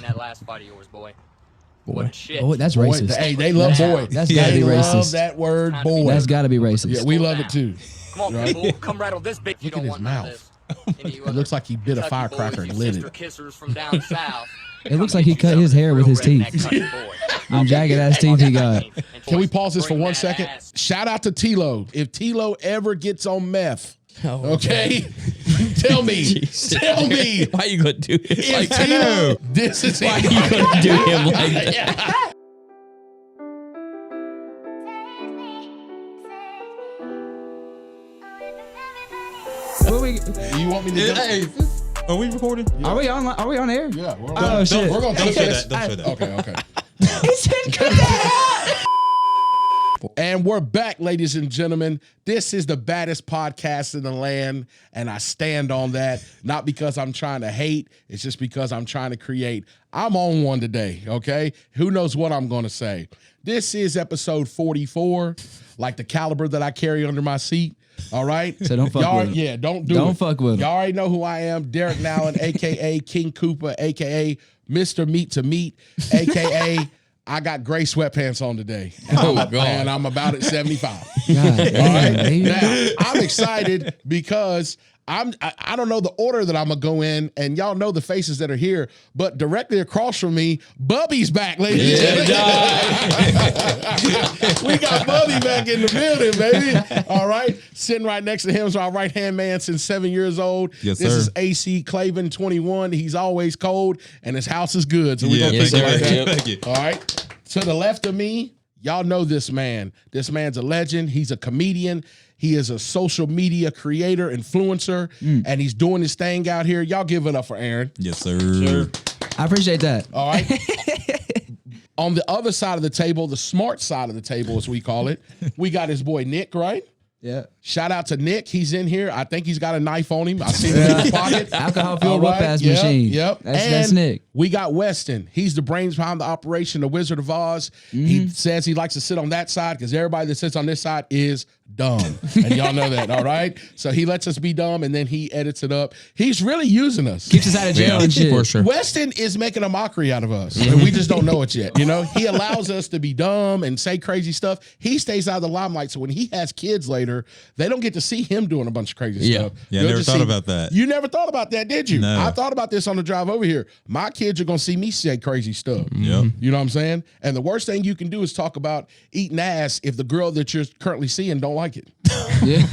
that last fight of yours, boy. Boy. What shit. Boy, that's racist. Hey, they love boy. That's gotta be racist. Love that word, boy. That's gotta be racist. Yeah, we love it too. Come on, people. Come rattle this big. You Look at don't his want none of mouth. this. It looks like he bit a firecracker and lit it. Kissers from down south. It looks like he cut his hair with his teeth. Them jagged ass teeth he got. Can we pause this for 1 second? Shout out to T-Lo. If T-Lo ever gets on meth, okay? Tell me. Tell me. Why you gonna do it like T-Lo, this is Why you gonna do him like that? You want me to jump? Hey, are we recording? Yeah. Are we on air? Yeah. We're Oh, shit. We're going to Don't say this. that. Don't say that. Okay. He said cut that out. And we're back, ladies and gentlemen. This is the baddest podcast in the land, and I stand on that, not because I'm trying to hate. It's just because I'm trying to create. I'm on one today, okay? Who knows what I'm going to say? This is episode 44, like the caliber that I carry under my seat. All right. So don't fuck with him. Yeah, don't do it. Don't fuck with him. Y'all already know who I am. Derek Nowlin, a.k.a. King Cooper, a.k.a. Mr. Meat to Meat, a.k.a. I got gray sweatpants on today. And I'm about at 75. God, All right. baby. Now, I'm excited because I don't know the order that I'm gonna go in, and y'all know the faces that are here, but directly across from me, Bubby's back, ladies and gentlemen. We got Bubby back in the building, baby. All right, sitting right next to him is our right-hand man since 7 years old. Yes, this sir. is AC Clavin, 21. He's always cold, and his house is good. So we're gonna yes, keep it like sir. that. Thank you. All right. To the left of me, y'all know this man. This man's a legend. He's a comedian. He is a social media creator, influencer, and he's doing his thing out here. Y'all give it up for Aaron. Yes, sir. I appreciate that. All right. On the other side of the table, the smart side of the table, as we call it, we got his boy Nick, right? Yeah. Shout out to Nick. He's in here. I think he's got a knife on him. I see him in his pocket. Alcohol fueled whoop ass machine. Yep. That's Nick. We got Weston. He's the brains behind the operation, the Wizard of Oz. He says he likes to sit on that side because everybody that sits on this side is dumb. And y'all know that, all right? So he lets us be dumb and then he edits it up. He's really using us. Keeps us out of jail and shit. For sure. Weston is making a mockery out of us, and we just don't know it yet. You know, he allows us to be dumb and say crazy stuff. He stays out of the limelight, so when he has kids later, they don't get to see him doing a bunch of crazy stuff. Yeah, They'll never just thought about that. You never thought about that, did you? No. I thought about this on the drive over here. My kids are gonna see me say crazy stuff. Yep. You know what I'm saying? And the worst thing you can do is talk about eating ass if the girl that you're currently seeing don't like it. Yeah.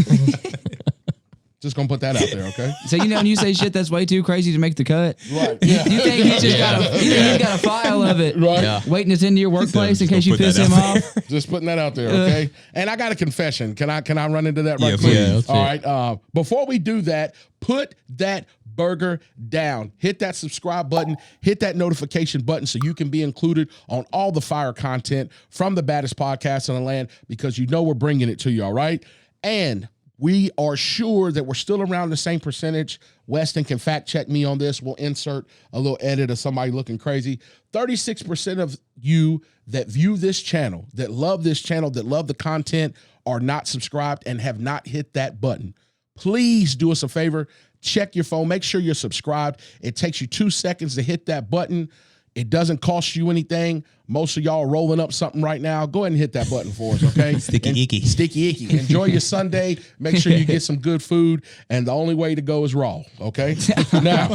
Just gonna put that out there, okay? So when you say shit that's way too crazy to make the cut, Right. Yeah. you think he's just got a file of it, Right. Yeah. waiting to send to your workplace in Just case you gonna put piss that him out off? Just putting that out there, okay? And I got a confession. Can I run into that right Yeah, quick? please. All right. Before we do that, put that burger down. Hit that subscribe button. Hit that notification button so you can be included on all the fire content from the baddest podcast in the land because you know we're bringing it to you, all right? And we are sure that we're still around the same percentage. Weston can fact check me on this. We'll insert a little edit of somebody looking crazy. 36% of you that view this channel, that love this channel, that love the content, are not subscribed and have not hit that button. Please do us a favor. Check your phone. Make sure you're subscribed. It takes you 2 seconds to hit that button. It doesn't cost you anything. Most of y'all are rolling up something right now. Go ahead and hit that button for us, okay? Sticky icky. Sticky icky. Enjoy your Sunday. Make sure you get some good food. And the only way to go is raw, okay? Now,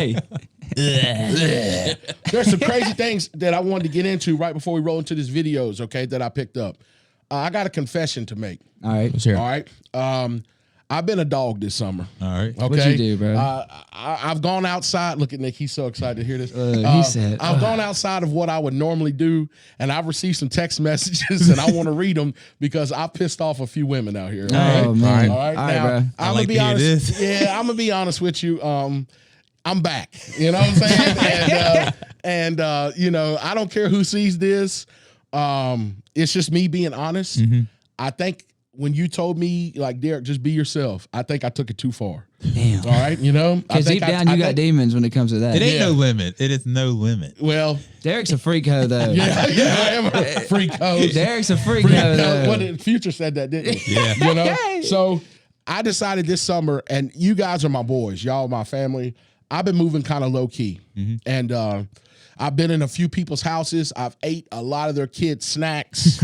there's some crazy things that I wanted to get into right before we roll into these videos, okay, that I picked up. I got a confession to make. All right. Let's hear it. All right. I've been a dog this summer. All right. Okay. What'd you do, bro? I've gone outside. Look at Nick. He's so excited to hear this. He said, I've gone outside of what I would normally do, and I've received some text messages, and I want to read them because I pissed off a few women out here. Oh, man. All right. All right, Now, bro. I'm like gonna be to hear honest. this. Yeah, I'm gonna be honest with you. I'm back. You know what I'm saying? and I don't care who sees this. It's just me being honest. I think when you told me, like, Derek, just be yourself, I think I took it too far. Damn. All right, Because deep down, you got demons when it comes to that. It ain't no limit. It is no limit. Well, Derek's a freak hoe, though. yeah, I am a freak host. Derek's a freak hoe, though. What the Future said that, didn't he? Yeah. You know? So I decided this summer, and you guys are my boys. Y'all are my family. I've been moving kind of low key. And I've been in a few people's houses. I've ate a lot of their kids' snacks.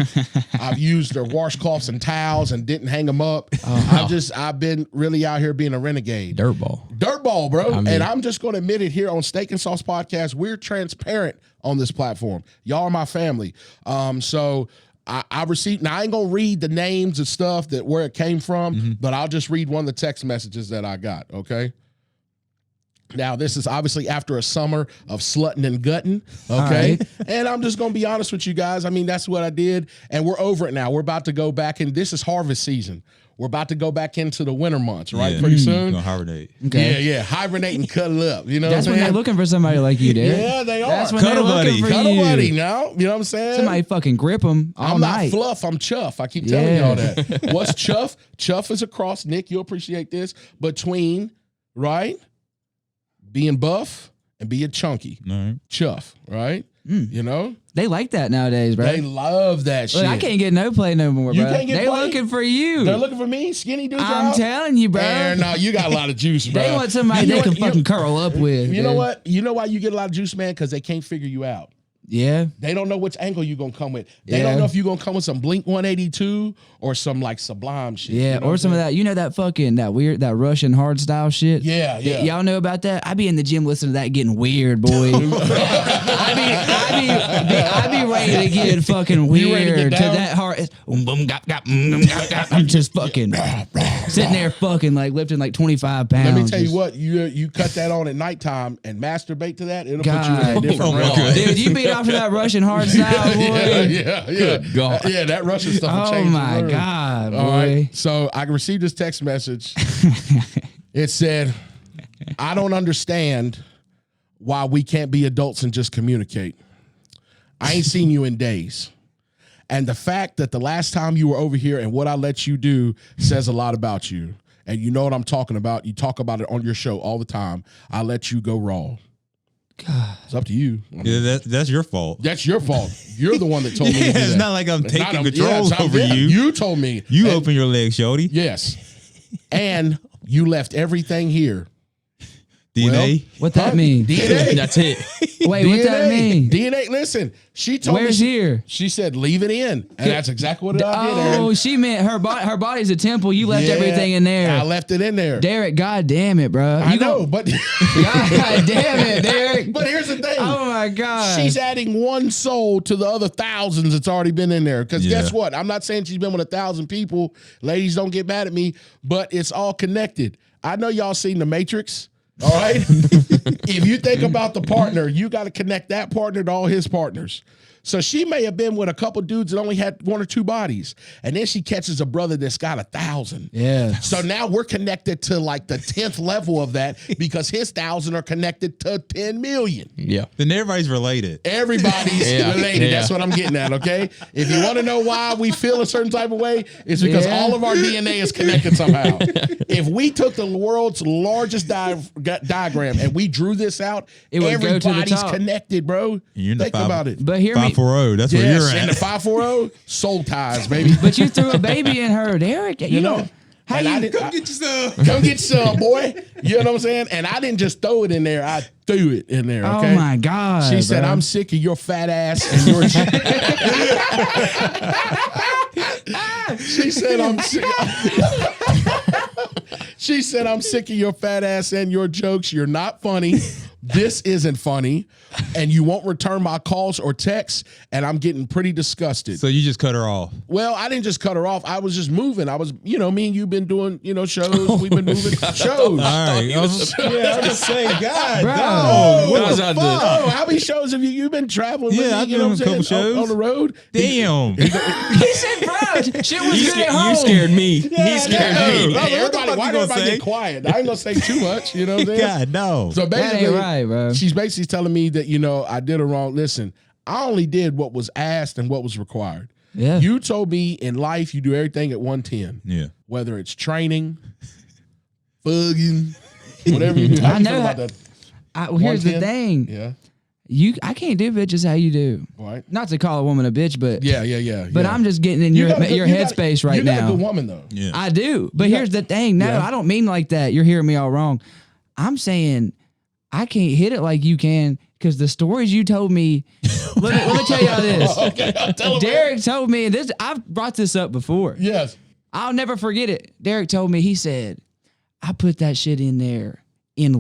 I've used their washcloths and towels and didn't hang them up. I've been really out here being a renegade. Dirtball, bro. And I'm just going to admit it here on Steak and Sauce Podcast. We're transparent on this platform. Y'all are my family. So I received, now I ain't going to read the names and stuff that where it came from, but I'll just read one of the text messages that I got, okay? Now, this is obviously after a summer of slutting and gutting, okay? Right. And I'm just going to be honest with you guys. I mean, that's what I did, and we're over it now. We're about to go back, and this is harvest season. We're about to go back into the winter months, right? Pretty soon. Gonna hibernate. Okay. Yeah. Hibernate and cuddle up. You know that's what I'm when they're looking for somebody like you, dude. Yeah, they are. That's when they're looking for Cuddle you. buddy now. You know what I'm saying? Somebody fucking grip them all I'm night. not fluff. I'm chuff. I keep telling y'all that. What's chuff? Chuff is a cross, Nick, you'll appreciate this, between, right, being buff and being chunky. Right. Chuff, right? You know? They like that nowadays, bro. They love that shit. Look, I can't get no play no more, bro. You can't get they play? Looking for you. They're looking for me? Skinny dudes I'm out? telling you, bro. Man, no, you got a lot of juice, bro. They want somebody they can fucking curl up with. You know what? You know why you get a lot of juice, man? Because they can't figure you out. Yeah. They don't know which angle you're going to come with. They don't know if you're going to come with some Blink 182 or some like Sublime shit. Yeah, you know or some of that, that Russian hard style shit. Yeah. Y'all know about that? I be in the gym listening to that getting weird, boy. I be ready to get fucking weird to that hard. I'm just fucking sitting there fucking like lifting like 25 pounds. Let me tell you what, you cut that on at nighttime and masturbate to that, it'll put you in a different realm. Dude, you beat off to that Russian hard style, boy. Yeah. Good God. Yeah, that Russian stuff will change. Oh my God, boy. All right. So I received this text message. It said, I don't understand why we can't be adults and just communicate. I ain't seen you in days. And the fact that the last time you were over here and what I let you do says a lot about you. And you know what I'm talking about. You talk about it on your show all the time. I let you go raw. God. It's up to you. Yeah, that's your fault. That's your fault. You're the one that told me to do that. It's not like I'm taking control over you. You told me. You open your legs, shorty. Yes. And you left everything here. DNA? What that mean? DNA. That's it. Wait, what that mean? DNA. Listen, she told Where's me. here? She said, leave it in. And that's exactly what I did, Aaron. Oh, she meant her body's a temple. You left everything in there. I left it in there. Derek, God damn it, bro. I know, but. God damn it, Derek. But here's the thing. Oh, my God. She's adding one soul to the other thousands that's already been in there. Because guess what? I'm not saying she's been with 1,000 people. Ladies, don't get mad at me. But it's all connected. I know y'all seen The Matrix. All right. If you think about the partner, you got to connect that partner to all his partners. So she may have been with a couple dudes that only had 1 or 2 bodies. And then she catches a brother that's got 1,000. Yeah. So now we're connected to like the 10th level of that because his 1,000 are connected to 10 million. Yeah. Then everybody's related. Everybody's related. That's what I'm getting at, okay? If you want to know why we feel a certain type of way, it's because all of our DNA is connected somehow. If we took the world's largest diagram and we drew this out, it would go to the everybody's top. connected, bro. Think about it. But hear me. 540. That's where you're at. In the 540, soul ties, baby. But you threw a baby in her, Derek. You know. How you Come get your stuff. Come get some, boy. You know what I'm saying? And I didn't just throw it in there. I threw it in there, okay? Oh, my God. She said, I'm sick of your fat ass and your... She said, I'm sick... She said, I'm sick of your fat ass and your jokes. You're not funny. This isn't funny. And you won't return my calls or texts. And I'm getting pretty disgusted. So you just cut her off. Well, I didn't just cut her off. I was just moving. I was, me and you been doing, shows. We've been moving shows. All right. I was just saying, God, Bro. what the fuck? Oh, how many shows have you been traveling with me? I've been on a couple shows. On the road. Damn. He said, bro, shit was good at home. You scared me. He scared me. Hey, everybody, What why the did fuck everybody you gonna get quiet? I ain't gonna say too much. You know what I'm saying? God, no. So That basically, ain't right, bro. she's basically telling me that, I did her wrong. Listen, I only did what was asked and what was required. Yeah. You told me in life you do everything at 110. Yeah. Whether it's training, fugging, whatever you do. How I you know feel how- about that? Well, here's the 110? thing. Yeah. I can't do bitches how you do. Right. Not to call a woman a bitch, but Yeah. But I'm just getting in your headspace right you got now. a good woman though. Yeah. I do. But here's the thing. No, I don't mean like that. You're hearing me all wrong. I'm saying I can't hit it like you can because the stories you told me. let me tell y'all this. Okay, I'll tell him. Derek told me this. I've brought this up before. Yes. I'll never forget it. Derek told me, he said, I put that shit in there in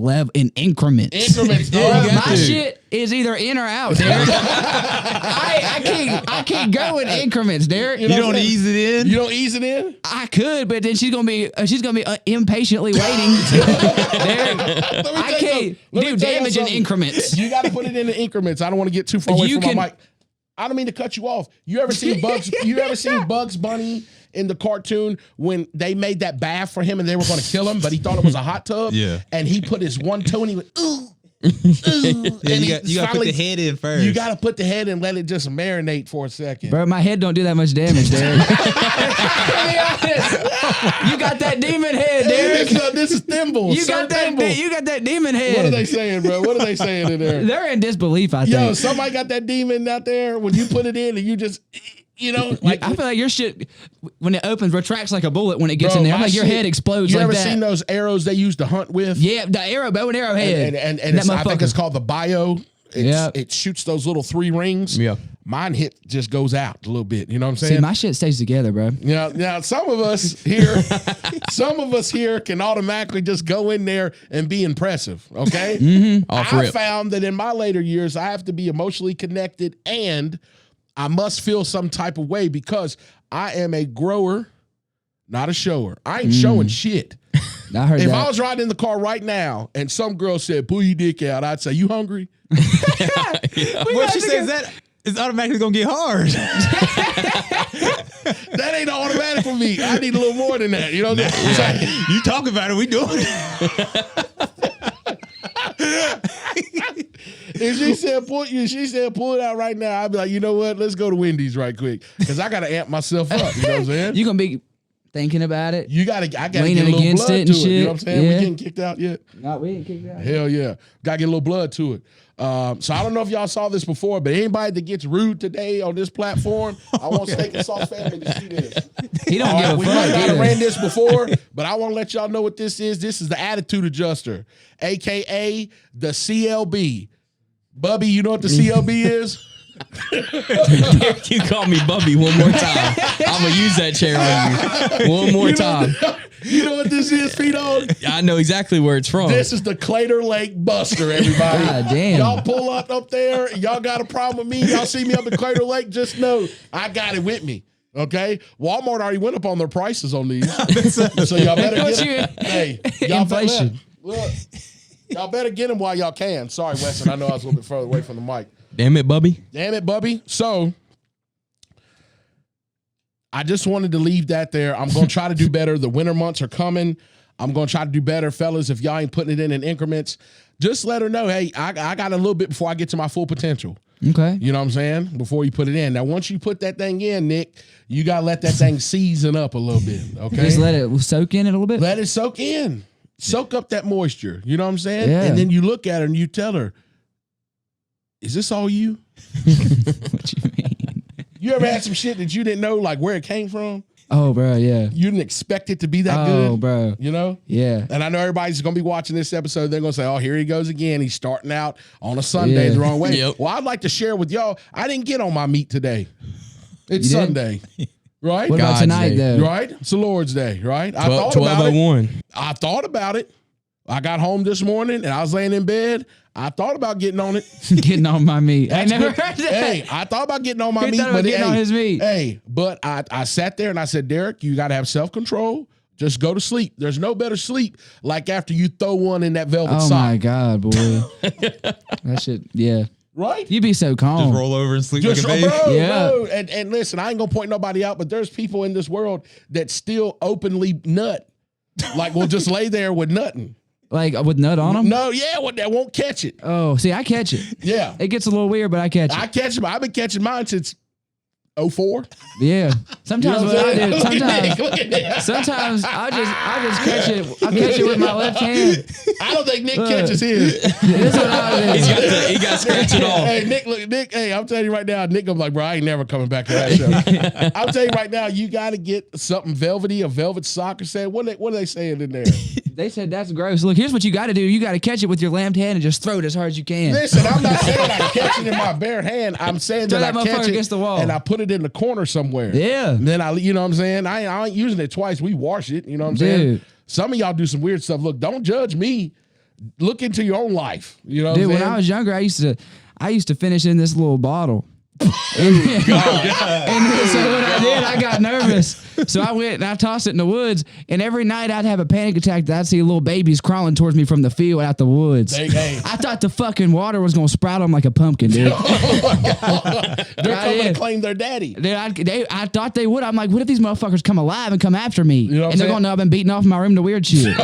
increments. Increments, Yeah, dog. you got My to. shit is either in or out, Derek. I can't go in increments, Derek. You know You what I'm don't saying? ease it in. You don't ease it in? I could, but then she's gonna be impatiently waiting. Derek, I can't do damage in increments. You got to put it in the increments. I don't want to get too far away You from can- my mic. I don't mean to cut you off. You ever seen Bugs Bunny in the cartoon when they made that bath for him and they were going to kill him, but he thought it was a hot tub? Yeah. And he put his one toe and he went, ooh. Yeah, And you got to put finally- the head in first. You got to put the head and let it just marinate for a second. Bro, my head don't do that much damage, Derek. Be honest. You got that demon head, Derek. This is Thimble. You got that demon head. What are they saying, bro? What are they saying in there? They're in disbelief, I Yo, think. somebody got that demon out there when you put it in and you just, like. I feel like your shit, when it opens, retracts like a bullet when it gets Bro, in there. I'm my like your shit- head explodes You like ever that. seen those arrows they used to hunt with? Yeah, the bow and arrow head. And That it's, I think it's motherfucker. called the bio. It shoots those little 3 rings. Yeah. Mine just goes out a little bit. You know what I'm See, saying? my shit stays together, bro. Now some of us here can automatically just go in there and be impressive. Okay. Off I rip. found that in my later years, I have to be emotionally connected and I must feel some type of way because I am a grower, not a shower. I ain't showing shit. I heard If that. I was riding in the car right now and some girl said, pull your dick out, I'd say, you hungry? What she says that it's automatically gonna get hard. That ain't automatic for me. I need a little more than that. You know what I'm saying? You talk about it, we doing it. If she said pull it out right now, I'd be like, you know what? Let's go to Wendy's right quick. Because I gotta amp myself up. You know what I'm saying? You gonna be thinking about it? I gotta get a leaning little against blood it to and it. You know shit. what I'm saying? Yeah. We getting kicked out yet? No, we ain't kicked out. Hell yeah. Gotta get a little blood to it. So I don't know if y'all saw this before, but anybody that gets rude today on this platform, I want Steak and Sauce family to see this. He don't All give right, a we fuck. might not have either. ran this before, but I want to let y'all know what this is. This is the attitude adjuster, aka the CLB. Bubby, you know what the CLB is? If you call me Bubby one more time, I'm gonna use that chair on you one more time. You know what this is, Pete-O? I know exactly where it's from. This is the Crater Lake Buster, everybody. God damn. Y'all pull up there. Y'all got a problem with me. Y'all see me up at Crater Lake. Just know I got it with me. Okay? Walmart already went up on their prices on these. So y'all better What get you- them. Hey, y'all Inflation. Look, y'all better get them while y'all can. Sorry, Weston. I know I was a little bit further away from the mic. Damn it, Bubby. Damn it, Bubby. So I just wanted to leave that there. I'm going to try to do better. The winter months are coming. I'm going to try to do better, fellas. If y'all ain't putting it in increments, just let her know, hey, I got a little bit before I get to my full potential. Okay. You know what I'm saying? Before you put it in. Now, once you put that thing in, Nick, you got to let that thing season up a little bit, okay? Just let it soak in it a little bit. Let it soak in. Soak up that moisture. You know what I'm saying? Yeah. And then you look at her and you tell her, is this all you? What you mean? You ever had some shit that you didn't know, like where it came from? Oh, bro, yeah. You didn't expect it to be that Oh, good, bro. you know? Yeah. And I know everybody's going to be watching this episode. They're going to say, oh, here he goes again. He's starting out on a Sunday Yeah. the wrong way. Yep. Well, I'd like to share with y'all, I didn't get on my meat today. It's You Sunday, right? What about God's tonight, day. though? Right? It's the Lord's Day, right? I thought about it. 12:01. I thought about it. I got home this morning and I was laying in bed. I thought about getting on it. Getting on my meat. I That's never good. heard that. Hey, I thought about getting on my He meat, thought about but getting on his meat. Hey, but I sat there and I said, Derek, you got to have self-control. Just go to sleep. There's no better sleep like after you throw one in that velvet Oh, sock. my God, boy. That shit, yeah. Right? You be so calm. Just roll over and sleep Just, like a baby. bro, Yeah. bro. And listen, I ain't going to point nobody out, but there's people in this world that still openly nut. Like, will just lay there with nothing. Like with nut on them? No, yeah, well, that won't catch it. Oh, see, I catch it. Yeah. It gets a little weird, but I catch it. I catch them. I've been catching mine since 04. Yeah. Sometimes what I do, Look at Nick, sometimes look at Nick. sometimes I just catch it. I catch it with my left hand. I don't think Nick catches his. That's what I do. He got scratched it off. Hey, Nick, look, Nick, hey, I'm telling you right now, Nick, I'm like, bro, I ain't never coming back to that show. I'm telling you right now, you got to get something velvety, a velvet sock or saying, what are they saying in there? They said that's gross. Look, here's what you got to do. You got to catch it with your lammed hand and just throw it as hard as you can. Listen, I'm not saying I catch it in my bare hand. I'm saying Throw that that I catch motherfucker it against the wall. and I put it in the corner somewhere. Yeah. And then you know what I'm saying? I ain't using it twice. We wash it. You know what I'm saying? Dude. Some of y'all do some weird stuff. Look, don't judge me. Look into your own life. You know what Dude, I'm when saying? I was younger, I used to finish in this little bottle. And so what I did, I got nervous. So I went and I tossed it in the woods. And every night I'd have a panic attack that I'd see little babies crawling towards me from the field out the woods. Hey. I thought the fucking water was going to sprout them like a pumpkin, dude. They're coming to did. claim their daddy. Dude, I thought they would. I'm like, what if these motherfuckers come alive and come after me? know what I'm and they're saying? going to know I've been beating off in my room to weird shit.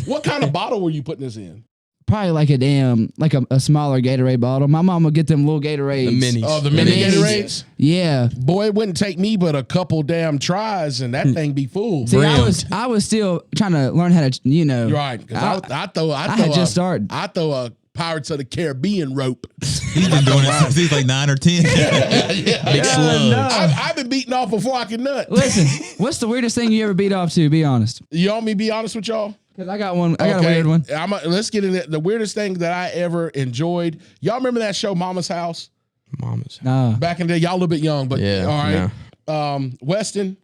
What kind of bottle were you putting this in? Probably like a damn, like a smaller Gatorade bottle. My mom would get them little Gatorades. The minis. Oh, the mini minis. Gatorades? Yeah. Boy, it wouldn't take me but a couple damn tries and that thing be full. See, I was still trying to learn how to, you know. Right, because I had just started. I throw a Pirates of the Caribbean rope. He's been doing it since he's like 9 or 10. Big slug. no. I've been beating off before I can nut. Listen, what's the weirdest thing you ever beat off to? Be honest. You want me to be honest with y'all? Because I got one. I got a weird one. Let's get into the weirdest thing that I ever enjoyed. Y'all remember that show Mama's House? Mama's. Nah. Back in the day, y'all a little bit young, but Yeah, all right. Weston,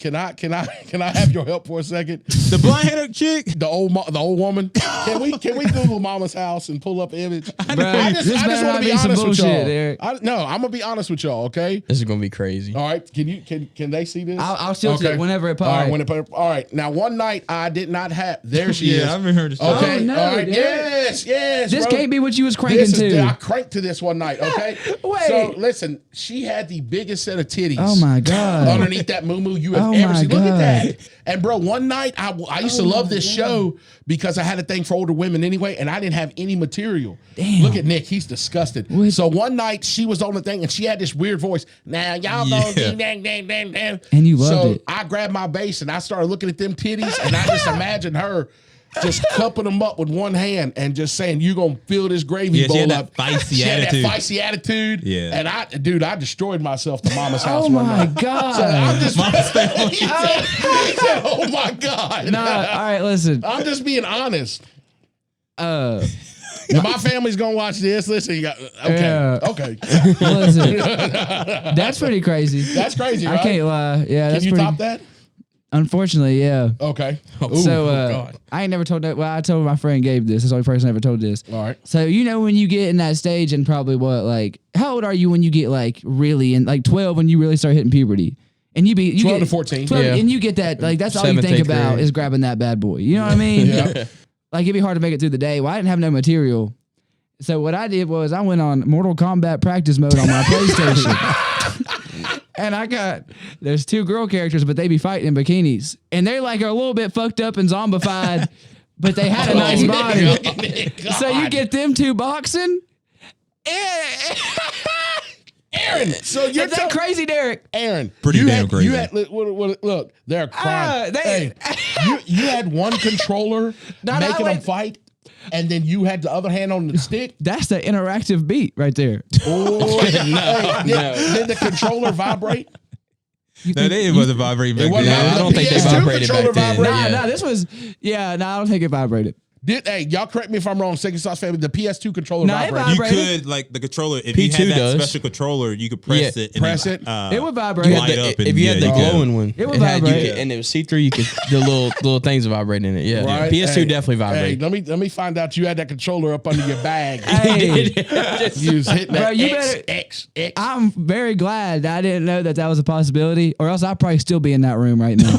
can I have your help for a second? The blonde-headed chick. The old woman. Can we Google Mama's House and pull up an image? Bruh, I this just better want not to be be some honest with bullshit, y'all. Eric. No, I'm gonna be honest with y'all. Okay. This is gonna be crazy. All right. Can they see this? I'll tilt it whenever it All right. pops. All right. Now, one night I did not have. There she is. Yeah, I've been heard this. Okay. Oh, no, all right. Derek. Yes. This bro. can't be what you was cranking I to. cranked to this one night. Okay. Wait. So listen, she had the biggest set of titties. Oh my God. Underneath that moo you have Oh ever my seen. Look at God. that. And bro, one night I used to love this show because I had a thing for older women anyway, and I didn't have any material. Damn. Look at Nick, he's disgusted. What? So one night she was on the thing and she had this weird voice. Now y'all know dang. And you loved so it. I grabbed my bass and I started looking at them titties and I just imagined her just cupping them up with one hand and just saying, "You gonna fill this gravy Yeah, bowl she had up." that feisty She had attitude. that feisty attitude. Yeah. And I destroyed myself to Mama's house Oh one my night. God. So I'm just he said, "Oh my God." Nah, all right, listen. I'm just being honest. And my family's gonna watch this. Listen, you got Yeah. okay. Listen. That's pretty crazy. That's crazy, right? I can't lie. Yeah, Can that's you pretty. top that? Unfortunately, yeah. Okay. So God. I ain't never told that. Well, I told my friend Gabe this. This is the only person I ever told this. All right. So you know when you get in that stage and probably what, like, how old are you when you get like really in like 12 when you really start hitting puberty? And you 12 get to 14. 12, Yeah. and you get that like that's all you think 7th, 8th about grade. is grabbing that bad boy. You know what I mean? Yeah. Like it'd be hard to make it through the day. Well, I didn't have no material. So what I did was I went on Mortal Kombat practice mode on my PlayStation. And there's 2 girl characters, but they be fighting in bikinis. And they're like a little bit fucked up and zombified, but they had a nice body. So you get them 2 boxing. Aaron, so you're Is that crazy, Derek? Aaron, Pretty you damn had, crazy. You had look, they're crying. You had one controller No, making them wait. fight, and then you had the other hand on the stick. That's the interactive beat right there. Oh, did the controller vibrate? No, it wasn't vibrating back wasn't then. No, I don't think they PS2 vibrated controller back then. vibrated. Nah, this was, I don't think it vibrated. Hey, y'all correct me if I'm wrong. Second Sauce family, the PS2 controller Nah, it vibrated. You vibrated. could, like, the controller, if P2 you had that does. special controller, you could press Yeah, it. And press then, it. It would vibrate. You had light the- up and, if you had the yeah, glowing one, It would had vibrate. and it was see-through. You could the little things vibrate in it. Yeah, Right? PS2 Hey, definitely Hey, vibrate. let me find out you had that controller up under your bag. Hey, You was hitting that Bro, you X, better- X. I'm very glad that I didn't know that was a possibility, or else I'd probably still be in that room right now.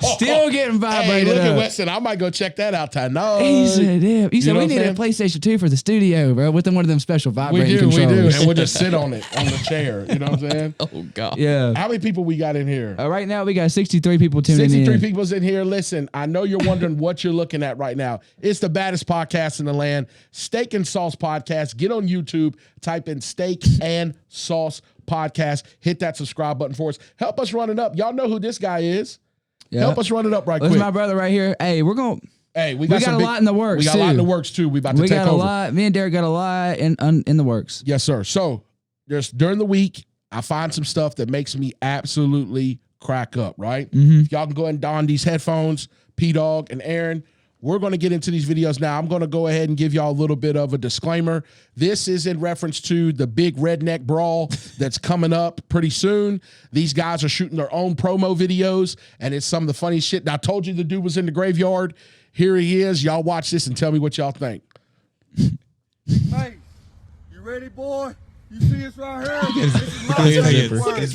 Still getting Hey, vibrated look at up. Weston. I might go check that out tonight. He said, "Damn." You said know we what need I'm a PlayStation 2 for the studio, bro, with one of them special We vibrating do, controllers. and we'll just sit on it on the chair. You know what I'm saying? Oh God. Yeah. How many people we got in here? Right now we got 63 people tuning 63 in. people's in here. Listen, I know you're wondering what you're looking at right now. It's the baddest podcast in the land, Steak and Sauce Podcast. Get on YouTube, type in Steak and Sauce Podcast. Hit that subscribe button for us. Help us run it up. Y'all know who this guy is. Yeah. Help us run it up right This is quick. my brother right here. Hey, we're going. Hey, we got some a lot in the works, We got a lot in too. the works too. We about to We take got a over. lot. Me and Derek got a lot in the works. Yes, sir. So there's during the week, I find some stuff that makes me absolutely crack up, right? Mm-hmm. If y'all can go ahead and don these headphones, P-Dog and Aaron. we're going to get into these videos now. I'm going to go ahead and give y'all a little bit of a disclaimer. This is in reference to the big redneck brawl that's coming up pretty soon. These guys are shooting their own promo videos, and it's some of the funniest shit. Now, I told you the dude was in the graveyard. Here he is. Y'all watch this and tell me what y'all think. Hey, you ready, boy? You see us right here? This is my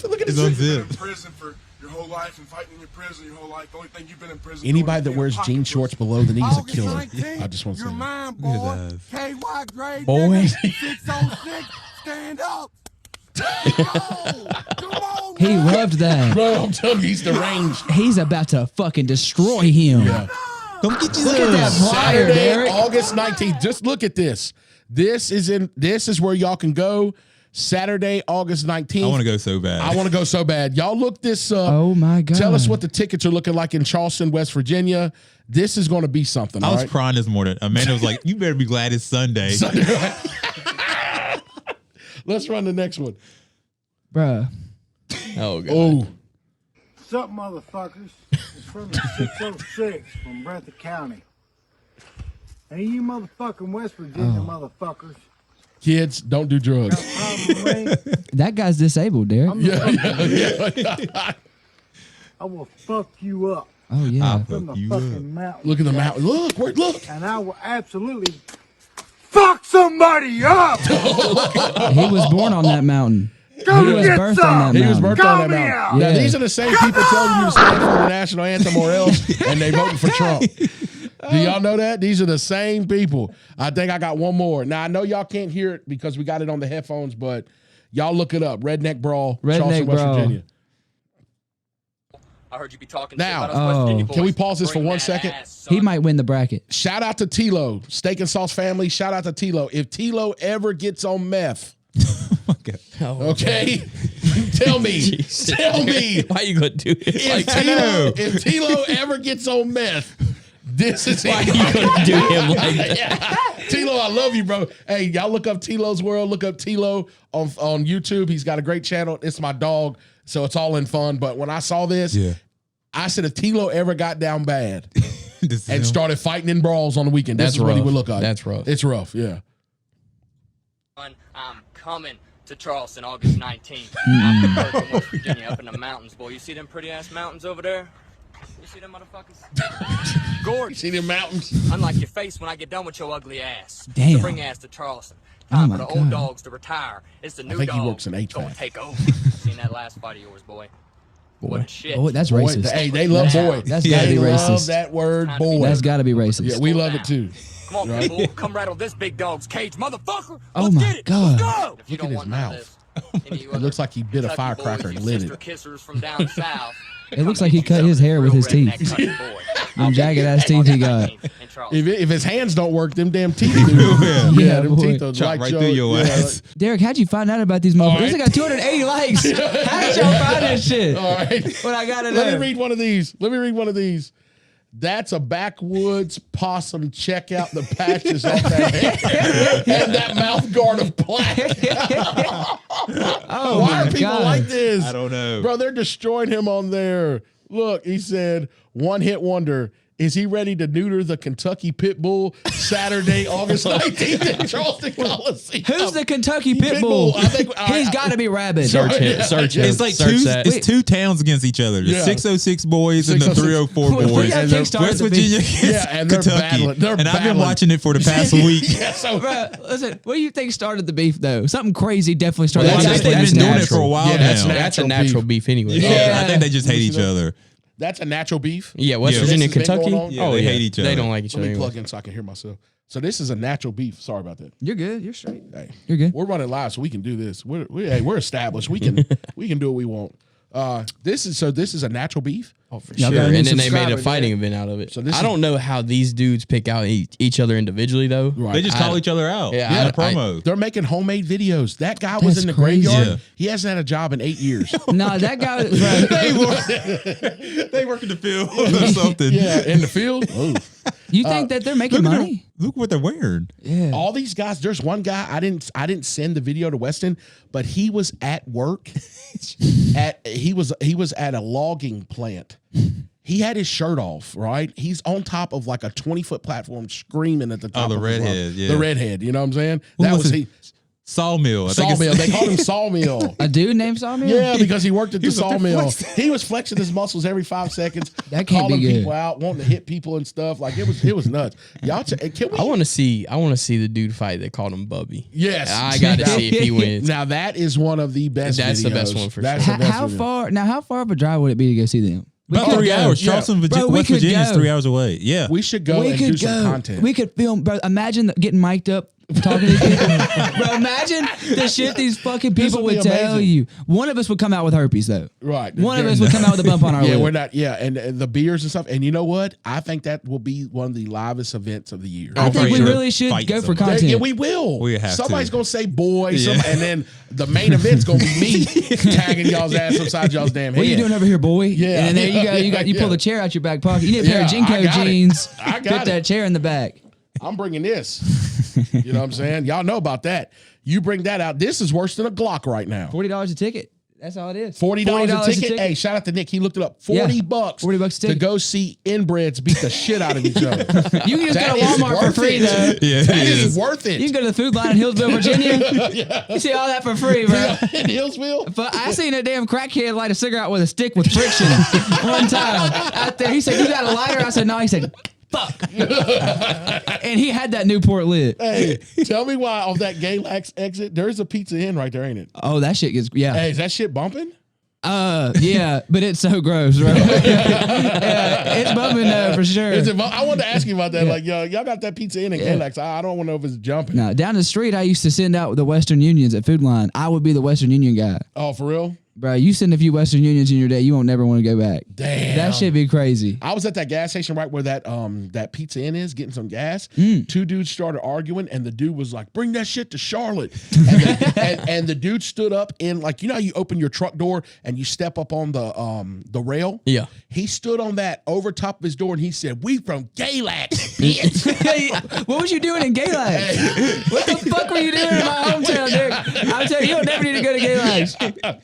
Look at It's this. on You've been zip. in prison for your whole life and fighting in your prison your whole life. The only thing you've been in prison. Anybody doing that wears is jean being shorts pocket below the knee is a August killer. 19th, I just want to you're say. mine, Look boy. at that. KY grade, Boy. nigga. 606, stand up. Come on, He man. loved that. Bro, I'm telling you, he's deranged. He's about to fucking destroy him. Come get you Look at that flyer, Saturday, Derek. August 19th. Just look at this. This is where y'all can go. Saturday, August 19th. I want to go so bad. I want to go so bad. Y'all look this up. Oh my God. Tell us what the tickets are looking like in Charleston, West Virginia. This is going to be something. I all was right? crying this morning. Amanda was like, "You better be glad it's Sunday." Let's run the next one. Bruh. Oh, God. Oh, What's up, motherfuckers? It's from the 606 from Breathitt County. Hey, you motherfucking West Virginia motherfuckers. kids, don't do drugs. Problem with me? That guy's disabled, Derek. Yeah. I will fuck you up Oh, yeah. from the you fucking up. mountain. Look at the mountain. Look, look. And I will absolutely fuck somebody up. He was born on that mountain. Come He was get birthed some. on that He was mountain. birthed on Come that here. mountain. Now, Yeah. these are the same people telling you to stand for the national anthem or else, and they voting for Trump. Do y'all know that? These are the same people. I think I got one more. Now, I know y'all can't hear it because we got it on the headphones, but y'all look it up. Redneck Brawl, Charleston, West Brawl. Virginia. I heard you be talking Now, shit about us West Virginia can we boys. pause this for Bring 1 that second? ass, son. He might win the bracket. Shout out to Tilo, Steak and Sauce family. Shout out to Tilo. If Tilo ever gets on meth, okay, tell me, tell me. Why you gonna do it If like that? Tilo ever gets on meth, this is Why it. you gonna do him like that? Tilo, I love you, bro. Hey, y'all look up Tilo's World. Look up Tilo on YouTube. He's got a great channel. It's my dog, so it's all in fun. But when I saw this, Yeah. I said if Tilo ever got down bad This is and him. started fighting in brawls on the weekend, this That's is what he rough. would look like. That's rough. It's rough, yeah. I'm coming to Charleston August 19th. I'm from Berkeley, West Virginia, up in the mountains, boy. You see them pretty ass mountains over there? You see them motherfuckers? Gorgeous. See the mountains? Unlike your face when I get done with your ugly ass. Damn. So bring ass to Charleston. Time Oh for the my old God. dogs to retire. It's the new think he dog. works in HVAC. Gonna take over. Seen that last fight of yours, boy. What a shit. Oh, that's Boy, racist. hey, they love boy. That's they gotta be love racist. that word boy. That's got to be racist. Yeah, we love it too. Come on, Pitbull. Come rattle this big dog's cage, motherfucker. Oh Let's my get it. God. Let's go. If you Look at don't his want none of mouth. this, any of you It looks like he bit a Kentucky firecracker boys, and you lit sister it. kissers from down south. It looks like he cut his hair with his teeth. Them jagged ass teeth he got. If his hands don't work, them damn teeth do. Yeah. Yeah, them boy. teeth are Chop like right Joe- through your yeah, ass. Derek, how'd you find out about these motherfuckers? right. This got 280 likes. How did y'all find this shit? All right. When I got it Let me there. read one of these. That's a backwoods possum. Check out the patches off that head and that mouth guard of black. Oh Why my are people God. like this? I don't know. Bro, they're destroying him on there. Look, he said, one hit wonder. Is he ready to neuter the Kentucky Pit Bull Saturday, August 19th at Charleston Coliseum? Who's the Kentucky Pit Bull? I think He's got to be rabid. Search him. Search him. It's like Search that. it's two towns against each other. The Yeah. 606 boys and the 606. 304 What do boys. you have And they're Kickstarter West to be? Virginia against Yeah, and they're Kentucky. battling. They're and I've been battling. watching it for the past week. Yeah, so Bruh, listen, what do you think started the beef though? Something crazy definitely started. Well, the that's- beef. They've that's been doing it natural. for a while Yeah, that's now. That's a natural natural beef anyway. Yeah. I think they just hate each other. that's a natural beef. Yeah, West Yeah. Virginia, This has been Kentucky. going on? Yeah, they hate each They other. don't like each Let other. me anyway. plug in so I can hear myself. So this is a natural beef. Sorry about that. You're good. You're straight. Hey, You're good. we're running live, so we can do this. We're established. We can do what we want. This is a natural beef. Oh, for Y'all sure. got a new And then they made a subscriber, fighting event out of it. So this I is- don't know how these dudes pick out each other individually, though. Right. They just call each other out. Yeah, in the promo. They're making homemade videos. That guy was That's in the crazy. graveyard. Yeah. He hasn't had a job in 8 years. Nah, that guy. Bruh, They work in the field or something. Yeah, in the field. Oh. you think that they're making Look at money? Look what they're wearing. Yeah. All these guys. There's one guy I didn't send the video to Weston, but he was at work. He was at a logging plant. He had his shirt off, right? He's on top of like a 20-foot platform screaming at the top the of his redhead, lungs. yeah. The redhead, you know what I'm saying? Who That was was it? he. Sawmill. Sawmill. They called him Sawmill. A dude named Sawmill? Yeah, because he worked at the was up there sawmill. flexing. He was flexing his muscles every 5 seconds, That can't be calling good. people out, wanting to hit people and stuff. Like it was nuts. Y'all, can we? I want to see the dude fight that called him Bubby. Yes, I got to see if he wins. Now that is one of the best. That's the videos. best one for That's sure. the best How video. far? Now, how far of a drive would it be to go see them? About could 3 go. hours. Yeah. Charleston, Bro, we West could Virginia is go. 3 hours away. Yeah. We should go We and do could some go. content. We could film, bro. Imagine getting mic'd up talking to these people. Bro, imagine the shit these fucking This people would be would tell amazing. you. One of us would come out with herpes, though. Right. One of us would come out with a bump on our Yeah, lip. we're not. Yeah, and the beers and stuff. And you know what? I think that will be one of the livest events of the year. I think for we sure. really should Fight go for somebody. content. Yeah, we will. We have Somebody's to. gonna say boy, Yeah. and then the main event's gonna be me tagging y'all's ass upside y'all's damn head. What are you doing over here, boy? Yeah. And there you go. You Yeah. pull the chair out your back pocket. You need a pair of Yeah, I Jinko got it. jeans. I got Put it. that chair in the back. I'm bringing this. You know what I'm saying? Y'all know about that. You bring that out. This is worse than a Glock right now. $40 a ticket. That's all it is. $40 a ticket. Hey, shout out to Nick. He looked it up. $40 Yeah. bucks. $40 a to ticket. go see inbreds beat the shit out of each other. You can just That go to is Walmart for worth free, it. though. Yeah, That it is is. worth it. You can go to the food line in Hillsville, Virginia. You see all that for free, bro. In Hillsville. But I seen a damn crackhead light a cigarette with a stick with friction one time out there. He said, "You got a lighter?" I said, "No." He said, "Fuck." And he had that Newport lit. Hey, tell me why off that Galax exit, there's a Pizza Inn right there, ain't it? Oh, that shit gets Hey, is that shit bumping? Yeah, but it's so gross, right? Yeah, it's bumping for sure. Is it, I wanted to ask you about that. Like, y'all got that Pizza Inn in Galax. I don't want to know if it's jumping. No, down the street, I used to send out the Western Unions at Food Line. I would be the Western Union guy. Oh, for real? Bro, you send a few Western Unions in your day, you won't never want to go back. Damn. That shit be crazy. I was at that gas station right where that Pizza Inn is, getting some gas. Two dudes started arguing, and the dude was like, "Bring that shit to Charlotte." And the dude stood up in, like, you know how you open your truck door and you step up on the rail? Yeah. He stood on that over top of his door, and he said, "We from Galax, bitch." What was you doing in Galax? What the fuck were you doing in my hometown, dude? I'm telling you, you don't never need to go to Galax.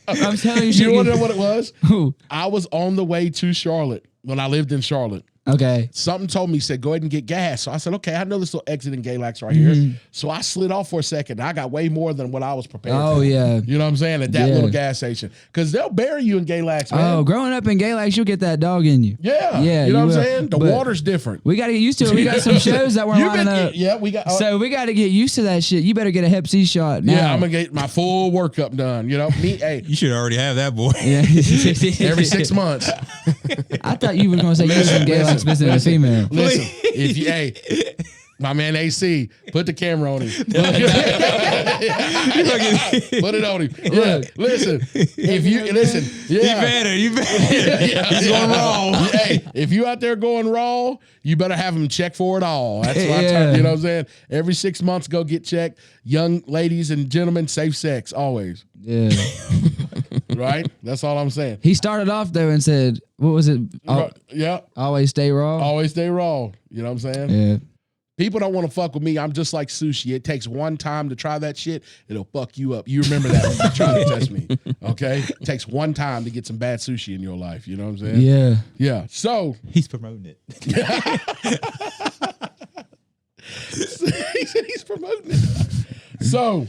I'm telling you, You want to know what it was? Who? I was on the way to Charlotte when I lived in Charlotte. Okay. Something told me, said, go ahead and get gas. So I said, okay, I know this little exit in Galax right here. So I slid off for a second. I got way more than what I was prepared Oh, for. yeah. You know what I'm saying? At that Yeah. little gas station. Because they'll bury you in Galax, man. Oh, growing up in Galax, you'll get that dog in you. Yeah. Yeah, You know you what I'm will. saying? The But water's different. We got to get used to it. We got some shows that we're You've lining up. Yeah, we got. So we got to get used to that shit. You better get a Hep C shot now. yeah, I'm going to get my full workup done. You know, hey, You should already have that, boy. Yeah. every 6 months. I thought you were going to say you was in Galax visiting a female. Listen, if you, hey, my man AC, put the camera on him. Put it on him. Yeah, listen. If you listen, yeah, You better. He's going wrong. Hey, if you out there going raw, you better have them check for it all. That's what I Yeah. tell you. You know what I'm saying? Every 6 months, go get checked. Young ladies and gentlemen, safe sex always. Yeah. Right? That's all I'm saying. He started off though and said, "What was it? Yeah, Always stay raw." always stay raw. You know what I'm saying? Yeah. People don't want to fuck with me. I'm just like sushi. It takes one time to try that shit. It'll fuck you up. You remember that when you try to test me. Okay? It takes one time to get some bad sushi in your life. You know what I'm saying? Yeah. Yeah. So He's promoting it. he said he's promoting it. So,